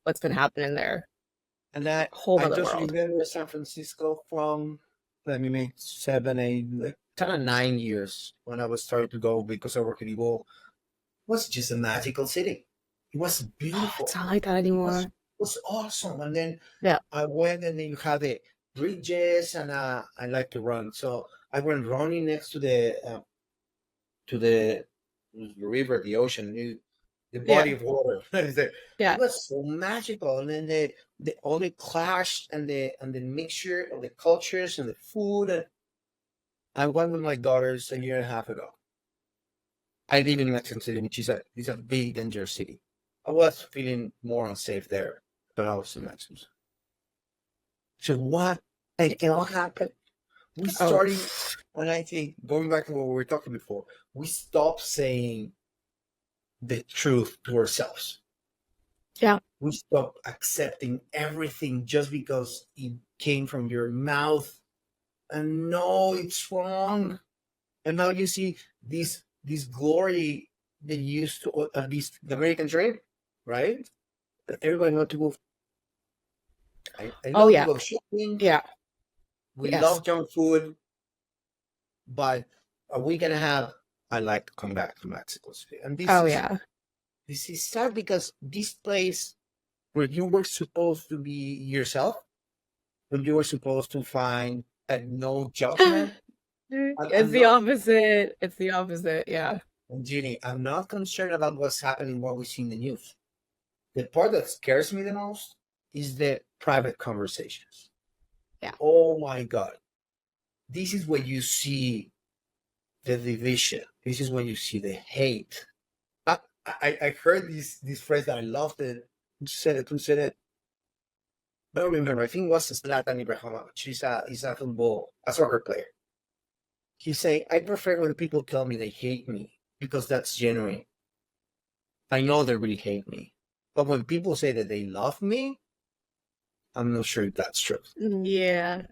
what's been happening there. And I just remember San Francisco from, let me make 7, 8, like, kind of 9 years when I was starting to go because I worked at Evo. It was just a magical city. It was beautiful. It's not like that anymore. It was awesome. And then I went, and then you have the bridges, and I like to run. So I went running next to the river, the ocean, the body of water. It was so magical. And then all the clash and the mixture of the cultures and the food. And I went with my daughters a year and a half ago. I live in Mexico City, which is a big, dangerous city. I was feeling more unsafe there than I was in Mexico. So what happened? We started, and I think, going back to what we were talking before, we stopped saying the truth to ourselves. Yeah. We stopped accepting everything just because it came from your mouth. And no, it's wrong. And now you see this glory that used to, at least the American dream, right? That everybody wants to go. I love to go shopping. Yeah. We love junk food. But are we going to have, I like to come back to Mexico City. And this is sad because this place where you were supposed to be yourself, where you were supposed to find no judgment, It's the opposite. It's the opposite. Yeah. And Ginny, I'm not concerned about what's happening, what we see in the news. The part that scares me the most is the private conversations. Yeah. Oh my God. This is when you see the division. This is when you see the hate. I heard this phrase that I loved it. Who said it? I don't remember. I think it was Zlatan Ibrahimovic. He's a soccer player. He's saying, I prefer when people tell me they hate me because that's genuine. I know they really hate me. But when people say that they love me, I'm not sure if that's true. Yeah.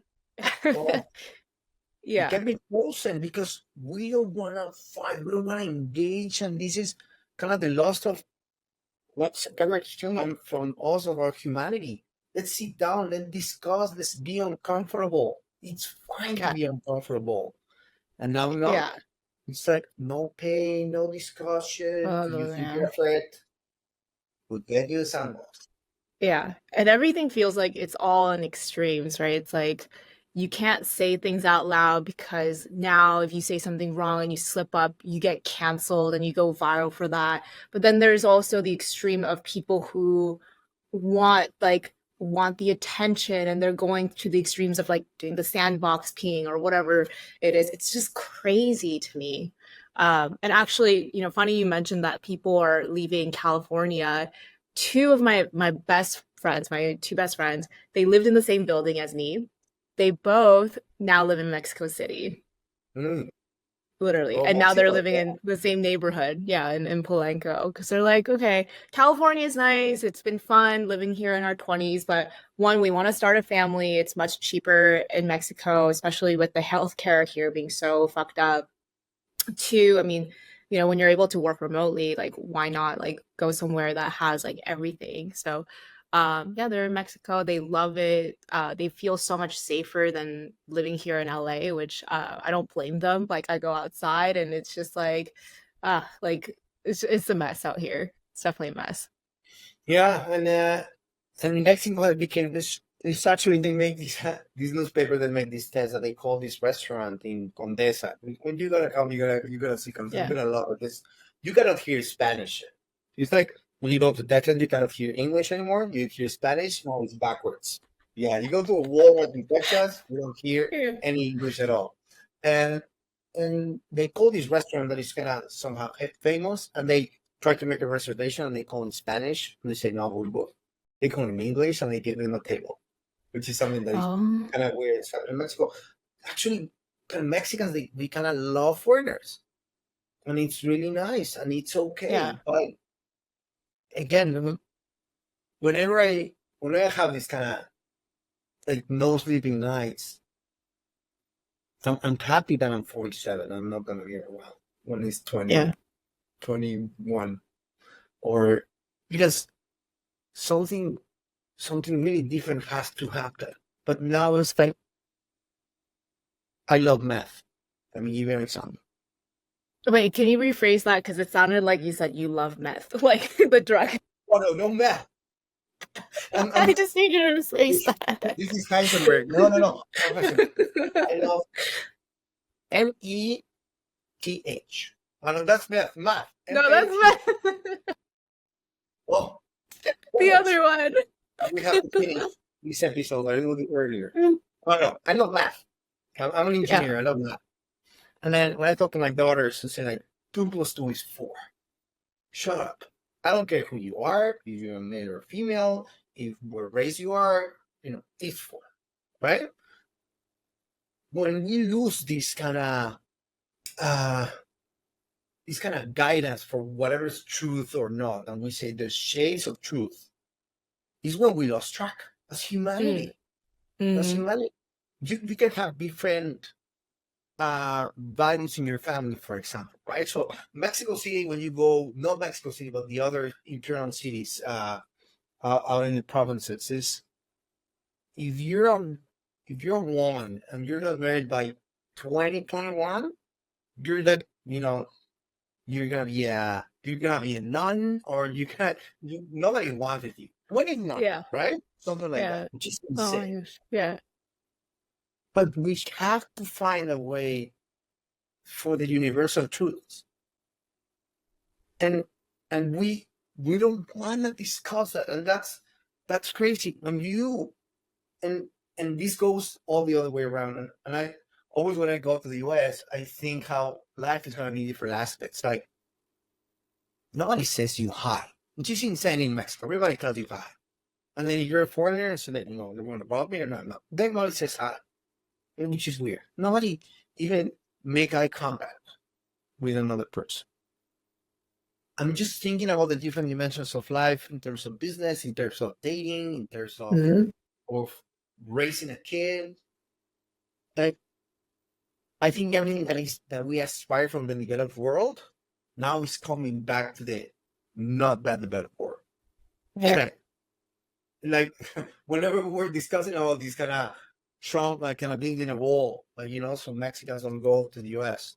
Well, Yeah. it can be frozen because we don't want to fight, we don't want to engage, and this is kind of the loss of what's human from us of our humanity. Let's sit down, let's discuss, let's be uncomfortable. It's fine to be uncomfortable. And now, it's like no pain, no discussion. You feel your threat. We'll get you some. Yeah. And everything feels like it's all in extremes, right? It's like you can't say things out loud because now if you say something wrong and you slip up, you get canceled and you go viral for that. But then there's also the extreme of people who want the attention and they're going to the extremes of like doing the sandbox peeing or whatever it is. It's just crazy to me. And actually, funny you mentioned that people are leaving California. Two of my best friends, my two best friends, they lived in the same building as me. They both now live in Mexico City. Literally. And now they're living in the same neighborhood. Yeah, in Polanco. Because they're like, okay, California is nice. It's been fun living here in our 20s. But one, we want to start a family. It's much cheaper in Mexico, especially with the healthcare here being so fucked up. Two, I mean, when you're able to work remotely, like, why not like go somewhere that has like everything? So they're in Mexico. They love it. They feel so much safer than living here in LA, which I don't blame them. Like I go outside and it's just like it's a mess out here. It's definitely a mess. Yeah, and in Mexico it became this. It's actually they make this newspaper that make this test that they call this restaurant in Condesa. When you gotta come, you gotta see something. You're gonna love this. You gotta hear Spanish. It's like when you go to Texas, you cannot hear English anymore. You hear Spanish. No, it's backwards. Yeah, you go to a Walmart in Texas, you don't hear any English at all. And they call this restaurant that is kind of somehow famous, and they try to make a reservation, and they call in Spanish, and they say no, we both. They call in English, and they give them a table, which is something that is kind of weird. So in Mexico, actually, Mexicans we kind of love foreigners, and it's really nice, and it's okay. Yeah. But again, whenever I have this kind of like no sleeping nights, I'm happy that I'm 47. I'm not gonna be around when it's 20, 21, or because something really different has to happen. But now it's like I love math. I mean, give you an example. Wait, can you rephrase that? Because it sounded like you said you love meth, like the drug. Oh no, math. I just need you to rephrase that. This is Heisenberg. No. I love METH. Oh no, that's math. No, that's math. Oh, the other one. We have to finish this episode a little bit earlier. Oh no, I love math. I'm an engineer. I love math. And then when I talk to my daughters and say like 2 + 2 is 4. Shut up. I don't care who you are, if you're a male or female, if what race you are, it's 4. Right? When we lose this kind of guidance for whatever is truth or not, and we say there's shades of truth, is when we lost track as humanity. As humanity. You can have different values in your family, for example, right? So Mexico City, when you go, not Mexico City, but the other internal cities out in the provinces, is if you're a woman and you're not married by 2021, you're that you're gonna be a nun, or nobody wanted you. What is not? Yeah. Right? Something like that. Which is insane. Yeah. But we have to find a way for the universal truths. And we don't want to discuss that. And that's crazy. And this goes all the other way around. And I always, when I go to the US, I think how life is going to be different aspects. Like, nobody says you hi, which is insane in Mexico. Everybody tells you hi. And then if you're a foreigner, so they know they want to bother me or not. No. Then nobody says hi, which is weird. Nobody even make eye contact with another person. I'm just thinking about the different dimensions of life in terms of business, in terms of dating, in terms of raising a kid. Like, I think everything that we aspire from the developed world now is coming back to the not that developed world. Yeah. Like, whenever we're discussing all these kind of Trump, like, kind of building a wall, like, so Mexicans don't go to the US.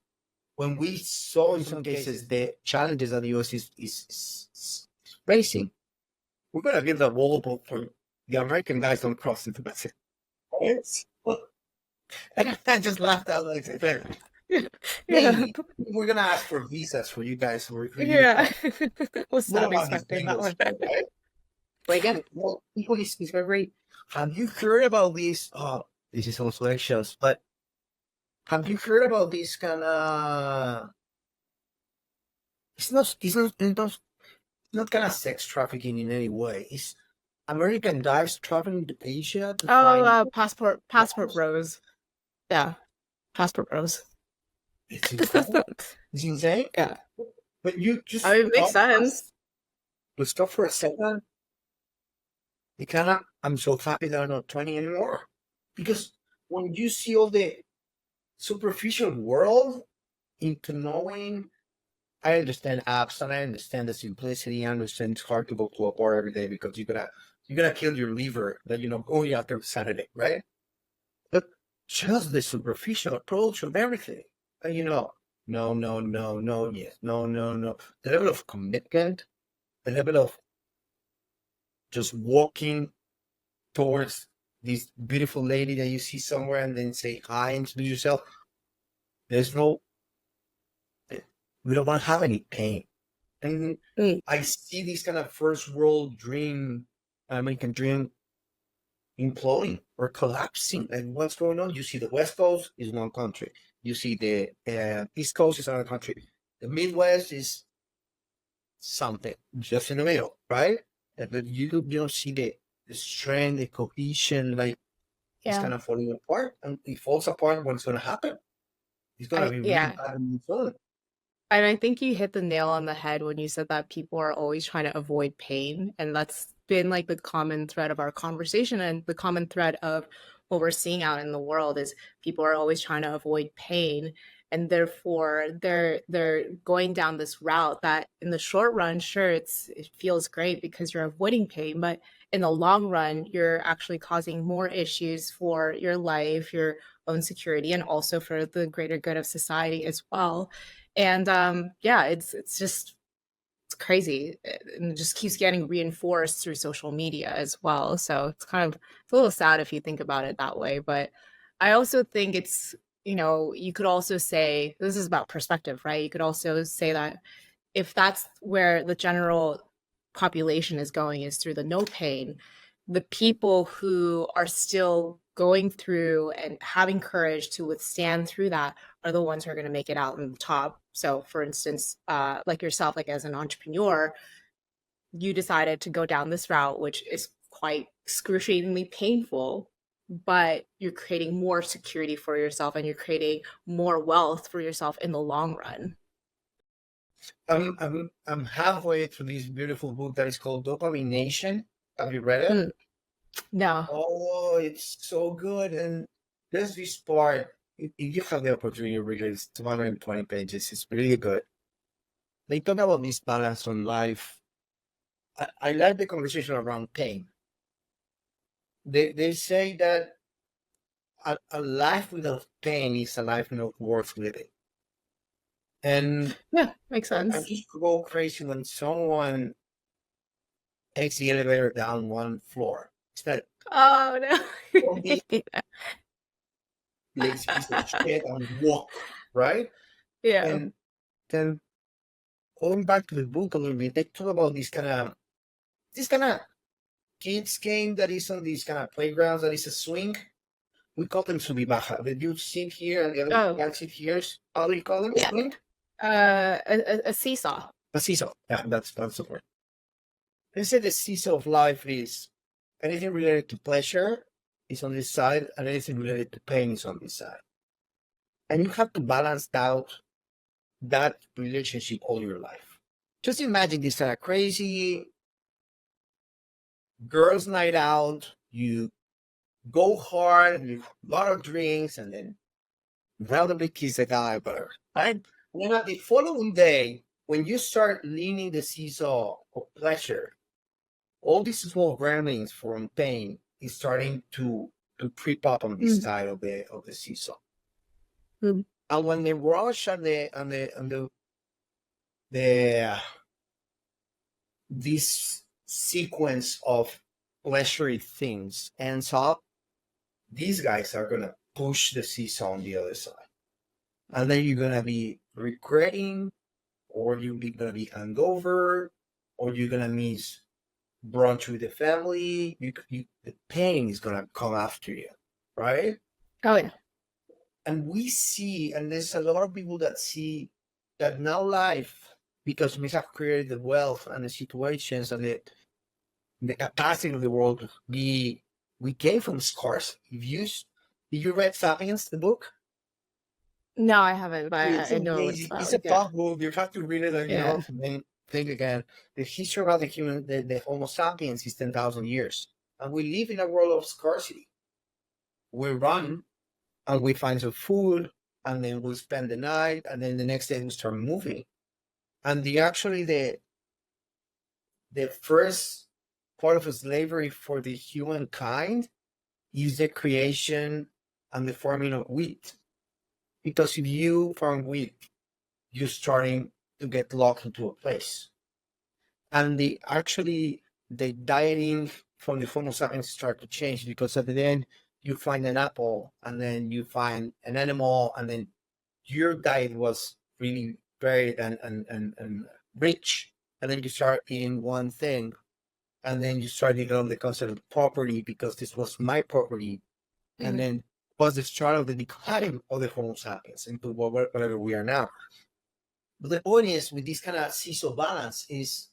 When we saw in some cases the challenges that the US is facing, we're going to build a wall for the American guys don't cross into Mexico. And I just laughed out like that. Maybe we're going to ask for visas for you guys. Yeah. Was not expecting that one. Right? But again, people is very. Have you heard about this? Oh, this is also anxious, but have you heard about this kind of? It's not kind of sex trafficking in any way. It's American guys traveling to Asia to find passport bros. Yeah, passport bros. It's insane. It's insane. Yeah, but you just. It makes sense. Let's stop for a second. I'm so happy that I'm not 20 anymore. Because when you see all the superficial world into knowing, I understand apps and I understand the simplicity. I understand it's hard to go to a bar every day because you're gonna kill your liver that going out there Saturday, right? But just the superficial approach of everything. And no, yes, no. The level of commitment, the level of just walking towards this beautiful lady that you see somewhere and then say hi and introduce yourself. We don't want to have any pain. And I see this kind of first world dream, American dream, imploding or collapsing. And what's going on? You see the West Coast is one country. You see the East Coast is another country. The Midwest is something just in the middle, right? But you don't see the strength, the cohesion, like it's kind of falling apart. And it falls apart, what's going to happen? It's going to be really bad and fun. And I think you hit the nail on the head when you said that people are always trying to avoid pain. And that's been like the common thread of our conversation, and the common thread of what we're seeing out in the world is people are always trying to avoid pain. And therefore, they're going down this route that in the short run, sure, it feels great because you're avoiding pain. But in the long run, you're actually causing more issues for your life, your own security, and also for the greater good of society as well. And it's crazy. And it just keeps getting reinforced through social media as well. So it's a little sad if you think about it that way. But I also think it's, you could also say, this is about perspective, right? You could also say that if that's where the general population is going, is through the no pain, the people who are still going through and having courage to withstand through that are the ones who are going to make it out on the top. So for instance, like yourself, like as an entrepreneur, you decided to go down this route, which is quite excruciatingly painful, but you're creating more security for yourself and you're creating more wealth for yourself in the long run. I'm halfway through this beautiful book that is called Dopamine. Have you read it? No. Oh, it's so good. And there's this part, if you have the opportunity to read it, it's 220 pages. It's really good. They talk about this balance on life. I like the conversation around pain. They say that a life without pain is a life not worth living. And yeah, makes sense. I just go crazy when someone takes the elevator down one floor. Instead, oh no. lazy piece of shit and walk, right? Yeah. And then going back to the book a little bit, they talk about this kind of kids game that is on these kind of playgrounds that is a swing. We call them subibaja. That you sit here and the other Oh. guy sit here. How do you call them? Yeah. Swing? A seesaw. A seesaw. Yeah, that's the word. They say the seesaw of life is anything related to pleasure is on this side, and anything related to pain is on this side. And you have to balance out that relationship all your life. Just imagine this crazy girls' night out. You go hard, you a lot of drinks, and then randomly kiss a guy, but right? The following day, when you start leaning the seesaw of pleasure, all these small ramblings from pain is starting to creep up on this side of the seesaw. Mm. And when the rush and the this sequence of pleasuring things ends up, these guys are gonna push the seesaw on the other side. And then you're gonna be regretting, or you're gonna be hungover, or you're gonna miss brunch with the family. The pain is gonna come after you, right? Oh yeah. And we see, and there's a lot of people that see that now life, because we have created the wealth and the situations and the capacity of the world to be, we came from scarce. Did you read Sapiens, the book? No, I haven't, but It's I know what it's amazing. about. It's a Yeah. tough book. You have to read it, and Yeah. then think again. The history about the Homo sapiens is 10,000 years. And we live in a world of scarcity. We run and we find some food, and then we spend the night, and then the next day we start moving. And the first part of slavery for the humankind is the creation and the farming of wheat. Because if you farm wheat, you're starting to get locked into a place. And the dieting from the Homo sapiens start to change, because at the end you find an apple, and then you find an animal, and then your diet was really varied and rich, and then you start eating one thing, and then you start eating on the concept of property, because this was my property, and then was the start of the decline of the Homo sapiens into whatever we are now. But the point is, with this kind of seesaw balance, is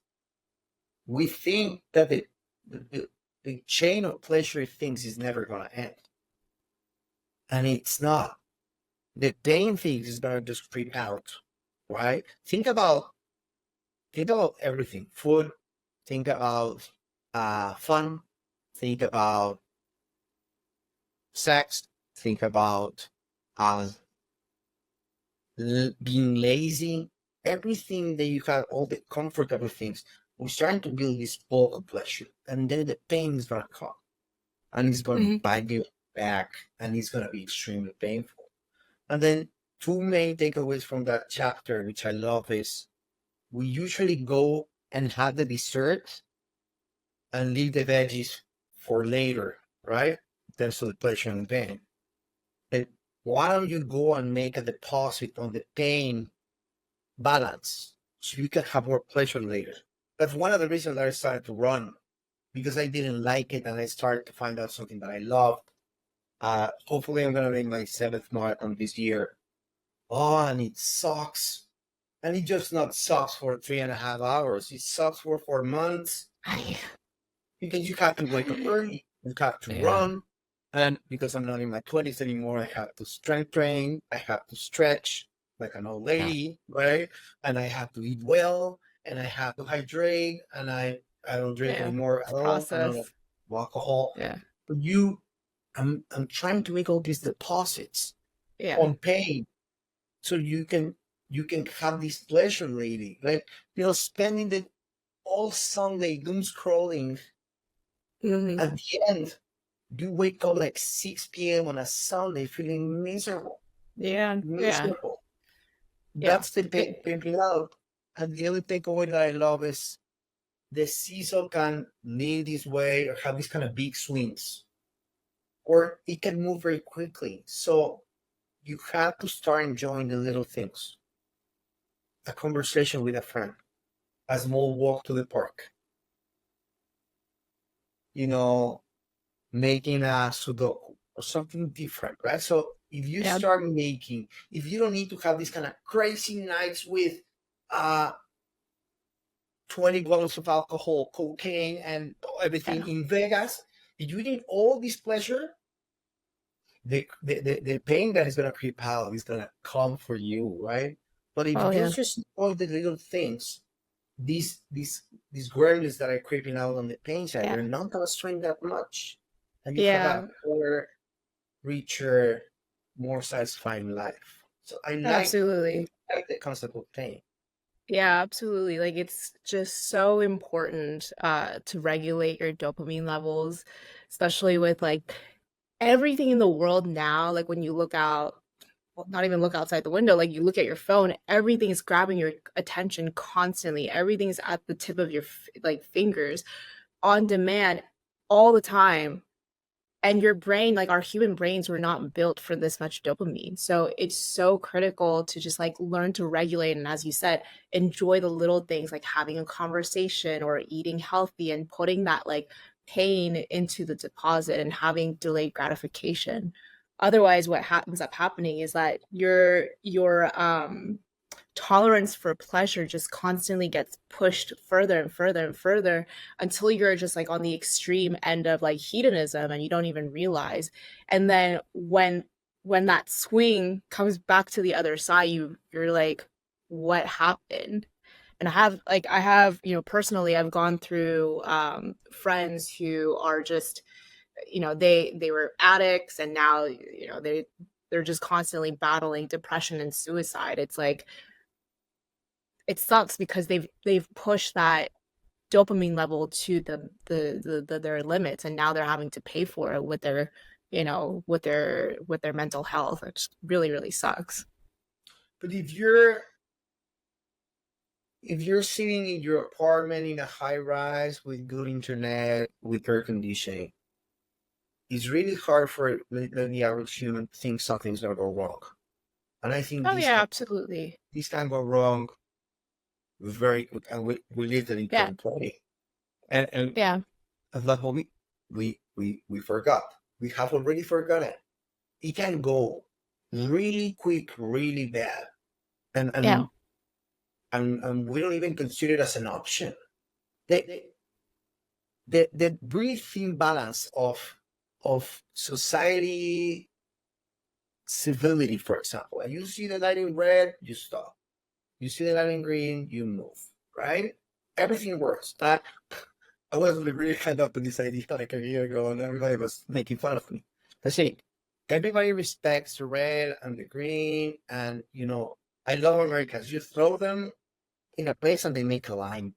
we think that the chain of pleasure things is never going to end. And it's not. The pain things is going to just creep out, right? Think about everything. Food, think about fun, think about sex, think about being lazy, everything that you have, all the comfortable things. We're starting to build this bulk of pleasure, and then the pain is gonna come, and it's gonna bite you back, and it's gonna be extremely painful. And then two main takeaways from that chapter, which I love, is we usually go and have the dessert and leave the veggies for later, right? That's the pleasure and pain. But why don't you go and make a deposit on the pain balance so you can have more pleasure later? That's one of the reasons that I started to run, because I didn't like it, and I started to find out something that I loved. Hopefully I'm going to make my 7th marathon this year. Oh, and it sucks. And it just not sucks for 3.5 hours. It sucks for 4 months. Because you have to wake up early. You have to run. And because I'm not in my 20s anymore, I have to strength train. I have to stretch like an old lady, right? And I have to eat well. And I have to hydrate. And I don't drink anymore at all. I don't have alcohol. Yeah. But I'm trying to make all these deposits on pain, so you can have this pleasure lady, like, spending the all Sunday doom scrolling. At the end, you wake up like 6 p.m. on a Sunday feeling miserable. Miserable. That's the pain out. And the other takeaway that I love is the seesaw can lean this way or have these kind of big swings, or it can move very quickly. So you have to start enjoying the little things. a conversation with a friend, a small walk to the park, making a Sudoku or something different, right? So if you Yeah. start making, if you don't need to have these kind of crazy nights with 20 bottles of alcohol, cocaine, and everything in Vegas, if you need all this pleasure, the pain that is going to creep out is going to come for you, right? But if you just all the little things, these gremlins that are creeping out on the pain side, they're not going to strain that much. And you have a fuller, richer, more satisfying life. So I like the concept of pain. Yeah, absolutely. Like it's just so important to regulate your dopamine levels, especially with like everything in the world now. Like when you look out, well, not even look outside the window, like you look at your phone, everything is grabbing your attention constantly. Everything's at the tip of your like fingers on demand all the time. And your brain, like our human brains were not built for this much dopamine. So it's so critical to just like learn to regulate. And as you said, enjoy the little things like having a conversation or eating healthy and putting that like pain into the deposit and having delayed gratification. Otherwise, what happens up happening is that your tolerance for pleasure just constantly gets pushed further and further and further until you're just like on the extreme end of like hedonism and you don't even realize. And then when that swing comes back to the other side, you're like, what happened? And I have, personally, I've gone through friends who are just, they were addicts and now, they're just constantly battling depression and suicide. It's like, it sucks because they've pushed that dopamine level to their limits, and now they're having to pay for it with their mental health, which really, really sucks. But if you're sitting in your apartment in a high rise with good internet, with air conditioning, it's really hard for the average human to think something's going to go wrong. And I think absolutely. This can go wrong very quick, and we lived it in 2020. And as that hobby, we forgot. We have already forgotten. It can go really quick, really bad. And we don't even consider it as an option. The breathing balance of society civility, for example. And you see the light in red, you stop. You see the light in green, you move, right? Everything works. I was really head up in this idea like a year ago, and everybody was making fun of me. Let's see. Everybody respects the red and the green, and I love Americans. You throw them in a place and they make a line.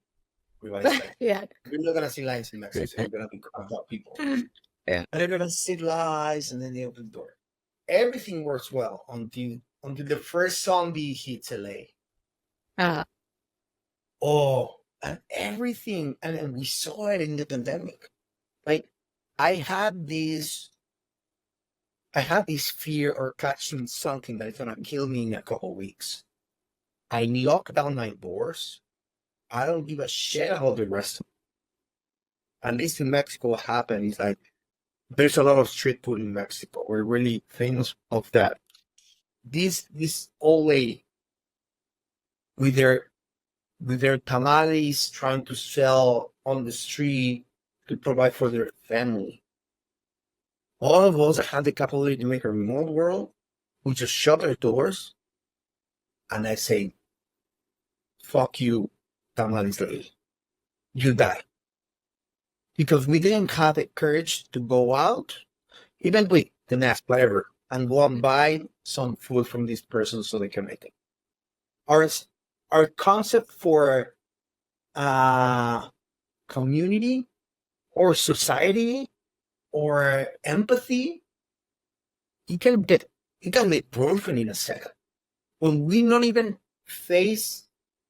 You're not gonna see lines in Mexico. So you're gonna be about people. And they're gonna see lines, and then they open the door. Everything works well until the first zombie hits LA. And everything, and we saw it in the pandemic. Like I had this fear or catching something that is gonna kill me in a couple of weeks. I lock down my doors. I don't give a shit about the rest of it. At least in Mexico, what happened is like there's a lot of street food in Mexico. We're really famous of that. This old lady with their tamales trying to sell on the street to provide for their family. All of us had the capability to make a remote world. We just shut our doors, and I say, "Fuck you, tamales lady. You die." Because we didn't have the courage to go out, even with the next whatever, and go and buy some food from this person so they can make it. Our concept for community or society or empathy, it can be broken in a second. When we don't even face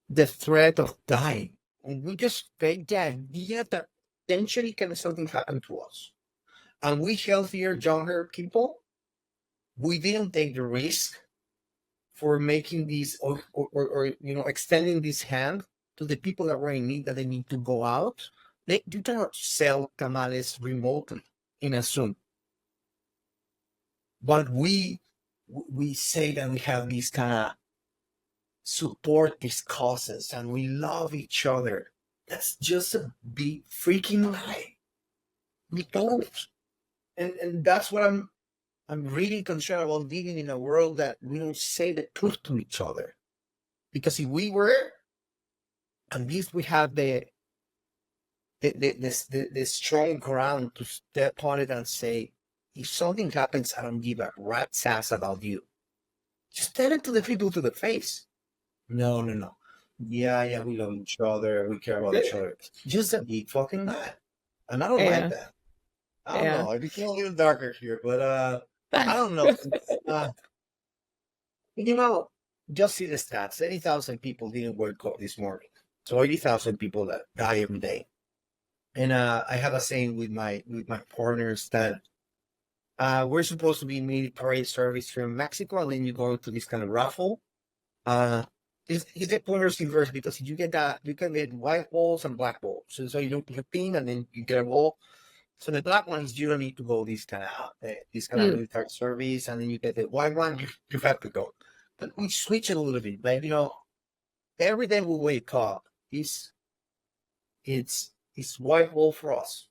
the threat of dying, when we just face the idea that potentially can something happen to us, and we healthier, younger people, we didn't take the risk for making these or extending this hand to the people that were in need that they need to go out. You cannot sell tamales remotely in a Zoom. But we say that we have these kind of support these causes and we love each other. That's just a big freaking lie. We don't. And that's what I'm really concerned about, living in a world that we don't say the truth to each other. Because if we were, at least we have the strong ground to step on it and say, if something happens, I don't give a rat's ass about you. Just tell it to the people to the face. No. Yeah, we love each other. We care about each other. Just a big fucking lie. And I don't like that. I don't know. It became a little darker here, but I don't know. Just see the stats. 80,000 people didn't wake up this morning. So 80,000 people that die every day. And I have a saying with my partners that we're supposed to be meeting parade service here in Mexico, and then you go to this kind of raffle. You get pointers inverse, because if you get that, you can get white balls and black balls. So you don't pick a pin and then you get a ball. So the black ones, you don't need to go this kind of military service, and then you get the white one, you have to go. But we switch it a little bit. Like, every day we wake up, it's white ball for us.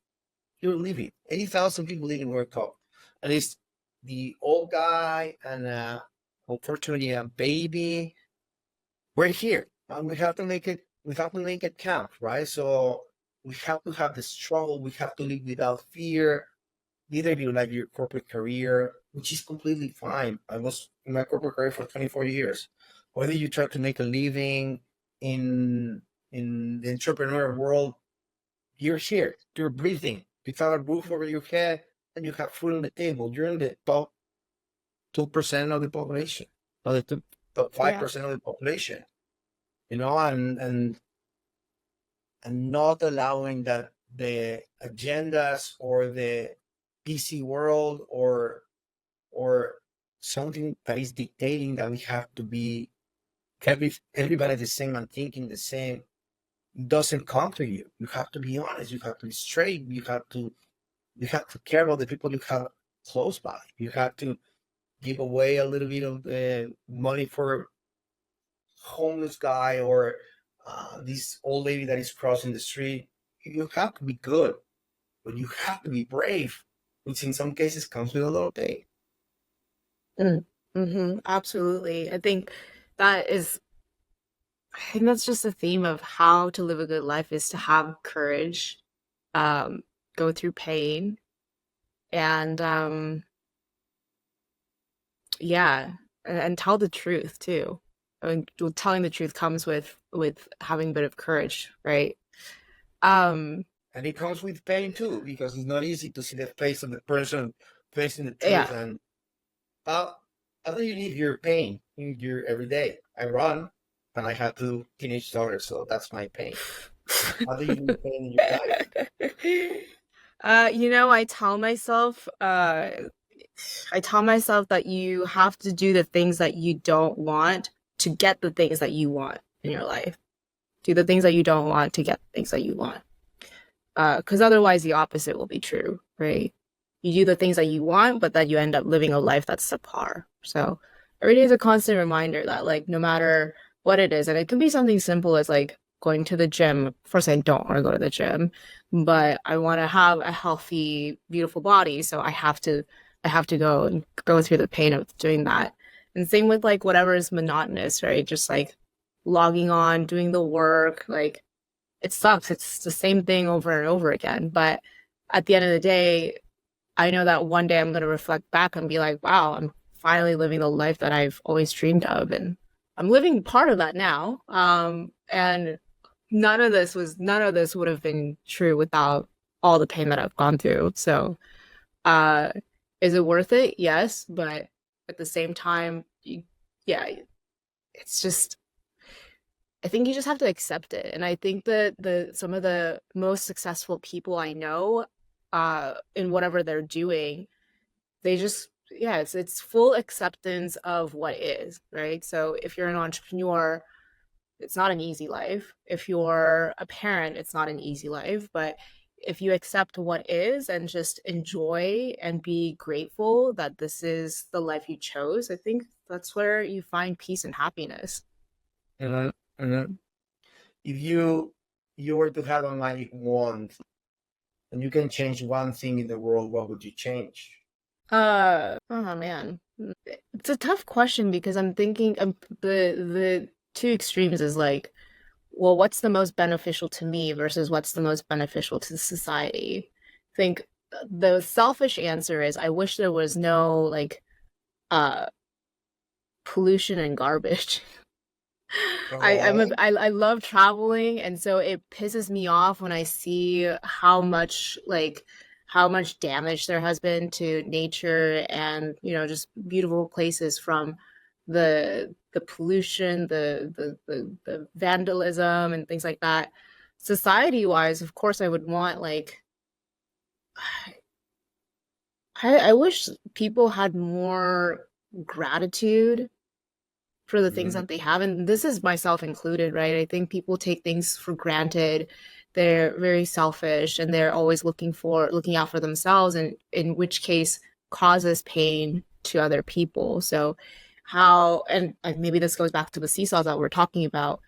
You're living. 80,000 people didn't wake up. And it's the old guy and unfortunately a baby. We're here, and we have to make it. We have to make it count, right? So we have to have the struggle. We have to live without fear. Either you like your corporate career, which is completely fine. I was in my corporate career for 24 years. Whether you try to make a living in the entrepreneurial world, you're here. You're breathing. You have a roof over your head, and you have food on the table. You're in the top 2% of the population, or the top 5% of the population. And not allowing that the agendas or the PC world or something that is dictating that we have to be everybody the same and thinking the same doesn't come to you. You have to be honest. You have to be straight. You have to care about the people you have close by. You have to give away a little bit of money for homeless guy or this old lady that is crossing the street. You have to be good, but you have to be brave, which in some cases comes with a lot of pain. Absolutely. I think that's just the theme of how to live a good life, is to have courage, go through pain, and and tell the truth too. I mean, telling the truth comes with having a bit of courage, right? And it comes with pain too, because it's not easy to see the face of the person facing the truth. And how do you live your pain in your every day? I run, and I have 2 teenage daughters, so that's my pain. How do you live pain in your life? I tell myself that you have to do the things that you don't want to get the things that you want in your life. Do the things that you don't want to get the things that you want. Because otherwise the opposite will be true, right? You do the things that you want, but then you end up living a life that's subpar. So every day is a constant reminder that, like, no matter what it is, and it can be something simple as like going to the gym. Of course, I don't want to go to the gym, but I want to have a healthy, beautiful body. So I have to go and go through the pain of doing that. And same with like whatever is monotonous, right? Just like logging on, doing the work, like it sucks. It's the same thing over and over again. But at the end of the day, I know that one day I'm going to reflect back and be like, wow, I'm finally living the life that I've always dreamed of. And I'm living part of that now. And none of this would have been true without all the pain that I've gone through. So, is it worth it? Yes. But at the same time, it's just, I think you just have to accept it. And I think that some of the most successful people I know, in whatever they're doing, they just it's full acceptance of what is, right? So if you're an entrepreneur, it's not an easy life. If you're a parent, it's not an easy life. But if you accept what is and just enjoy and be grateful that this is the life you chose, I think that's where you find peace and happiness. And then if you were to have a magic wand and you can change one thing in the world, what would you change? Oh man. It's a tough question because I'm thinking the two extremes is like, well, what's the most beneficial to me versus what's the most beneficial to society? I think the selfish answer is I wish there was no like uh pollution and garbage. Oh, I love traveling, and so it pisses me off when I see how much damage there has been to nature and just beautiful places from the pollution, the vandalism and things like that. Society wise, of course, I would want like I wish people had more gratitude for the things mhm. that they have. And this is myself included, right? I think people take things for granted. They're very selfish and they're always looking out for themselves, and in which case causes pain to other people. So how, and like, maybe this goes back to the seesaw that we're talking about.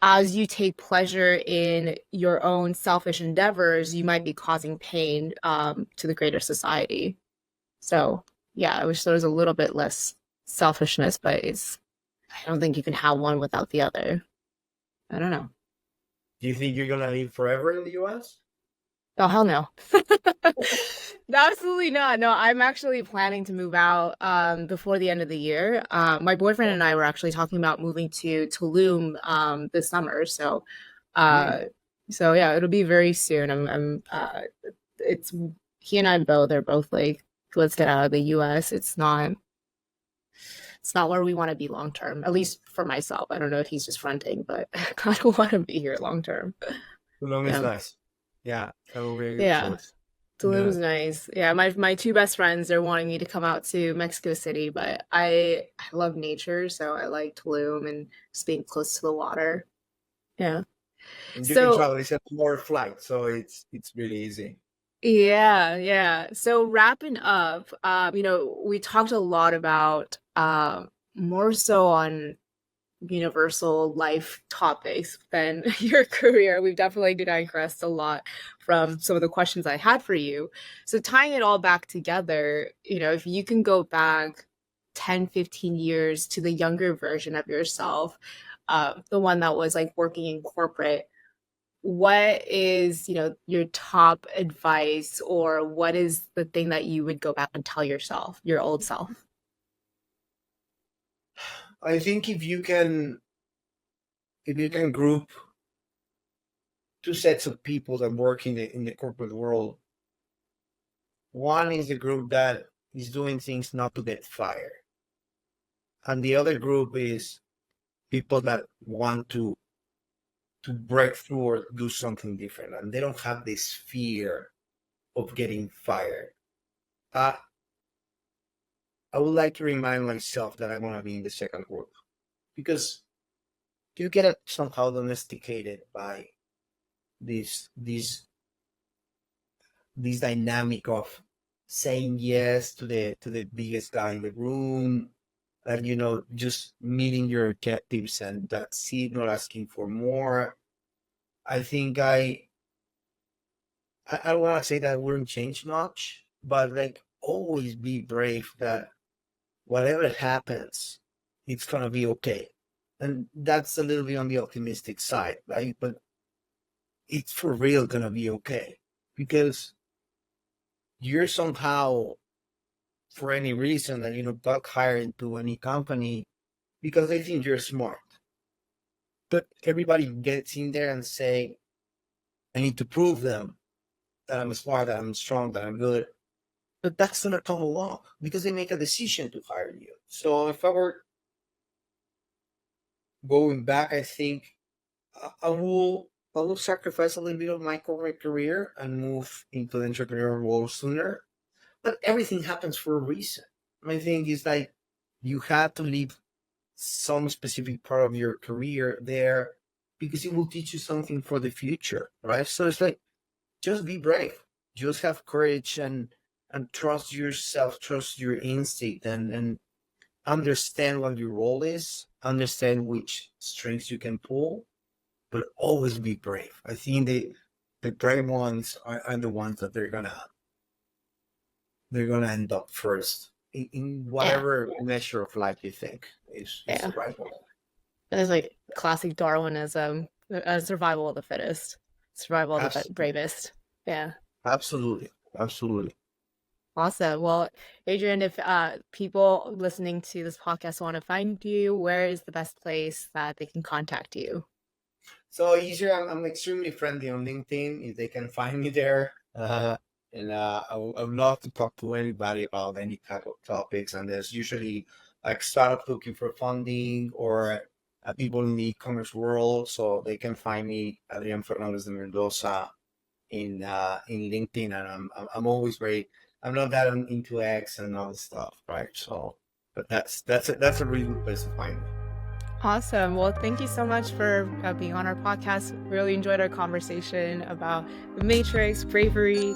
As you take pleasure in your own selfish endeavors, you might be causing pain to the greater society. So yeah, I wish there was a little bit less selfishness, but I don't think you can have one without the other. I don't know. Do you think you're gonna live forever in the US? Oh, hell no. Absolutely not. No, I'm actually planning to move out before the end of the year. My boyfriend and I were actually talking about moving to Tulum this summer. Uh, Mm. so yeah, it'll be very soon. It's he and I both are both like, let's get out of the US. It's not where we want to be long term, at least for myself. I don't know if he's just fronting, but I don't want to be here long term. Tulum is Yeah. nice. Yeah, that will be a good Yeah. choice. Tulum's Yeah. nice. Yeah, my two best friends, they're wanting me to come out to Mexico City, but I love nature, so I like Tulum and just being close to the water. Yeah. And you can So travel. It's a more flight, so it's really easy. yeah, yeah. So wrapping up, we talked a lot about more so on universal life topics than your career. We've definitely digressed a lot from some of the questions I had for you. So tying it all back together, if you can go back 10, 15 years to the younger version of yourself, the one that was like working in corporate, what is, your top advice, or what is the thing that you would go back and tell yourself, your old self? I think if you can group two sets of people that work in the corporate world, one is the group that is doing things not to get fired, and the other group is people that want to break through or do something different, and they don't have this fear of getting fired. Uh, I would like to remind myself that I want to be in the second group because you get somehow domesticated by this this dynamic of saying yes to the biggest guy in the room, and just meeting your objectives, and that's it, not asking for more. I think I don't want to say that I wouldn't change much, but like always be brave that whatever happens, it's gonna be okay. And that's a little bit on the optimistic side, right? But it's for real gonna be okay because you're somehow, for any reason, that got hired into any company because they think you're smart. But everybody gets in there and say, I need to prove them that I'm smart, that I'm strong, that I'm good. But that's gonna come along because they make a decision to hire you. So if I were going back, I think I will sacrifice a little bit of my corporate career and move into the entrepreneurial world sooner. But everything happens for a reason. My thing is like you have to leave some specific part of your career there because it will teach you something for the future, right? So it's like just be brave, just have courage and trust yourself, trust your instinct, and understand what your role is, understand which strings you can pull, but always be brave. I think the brave ones are the ones that they're gonna end up first in Yeah. whatever measure of life you think is Yeah. the right one. It's like classic Darwinism, survival of the fittest, survival of the Abs- bravest. Yeah. Absolutely, absolutely. Awesome. Well, Adrian, if people listening to this podcast want to find you, where is the best place that they can contact you? So usually I'm extremely friendly on LinkedIn if they can find me there. And I would love to talk to anybody about any type of topics. And there's usually like startup looking for funding or people in the e-commerce world. So they can find me, Adrian Fernandez de Mendoza, in LinkedIn. And I'm always I'm not that into X and all this stuff, right? So, but that's a really good place to find me. Awesome. Well, thank you so much for being on our podcast. Really enjoyed our conversation about the Matrix, Bravery,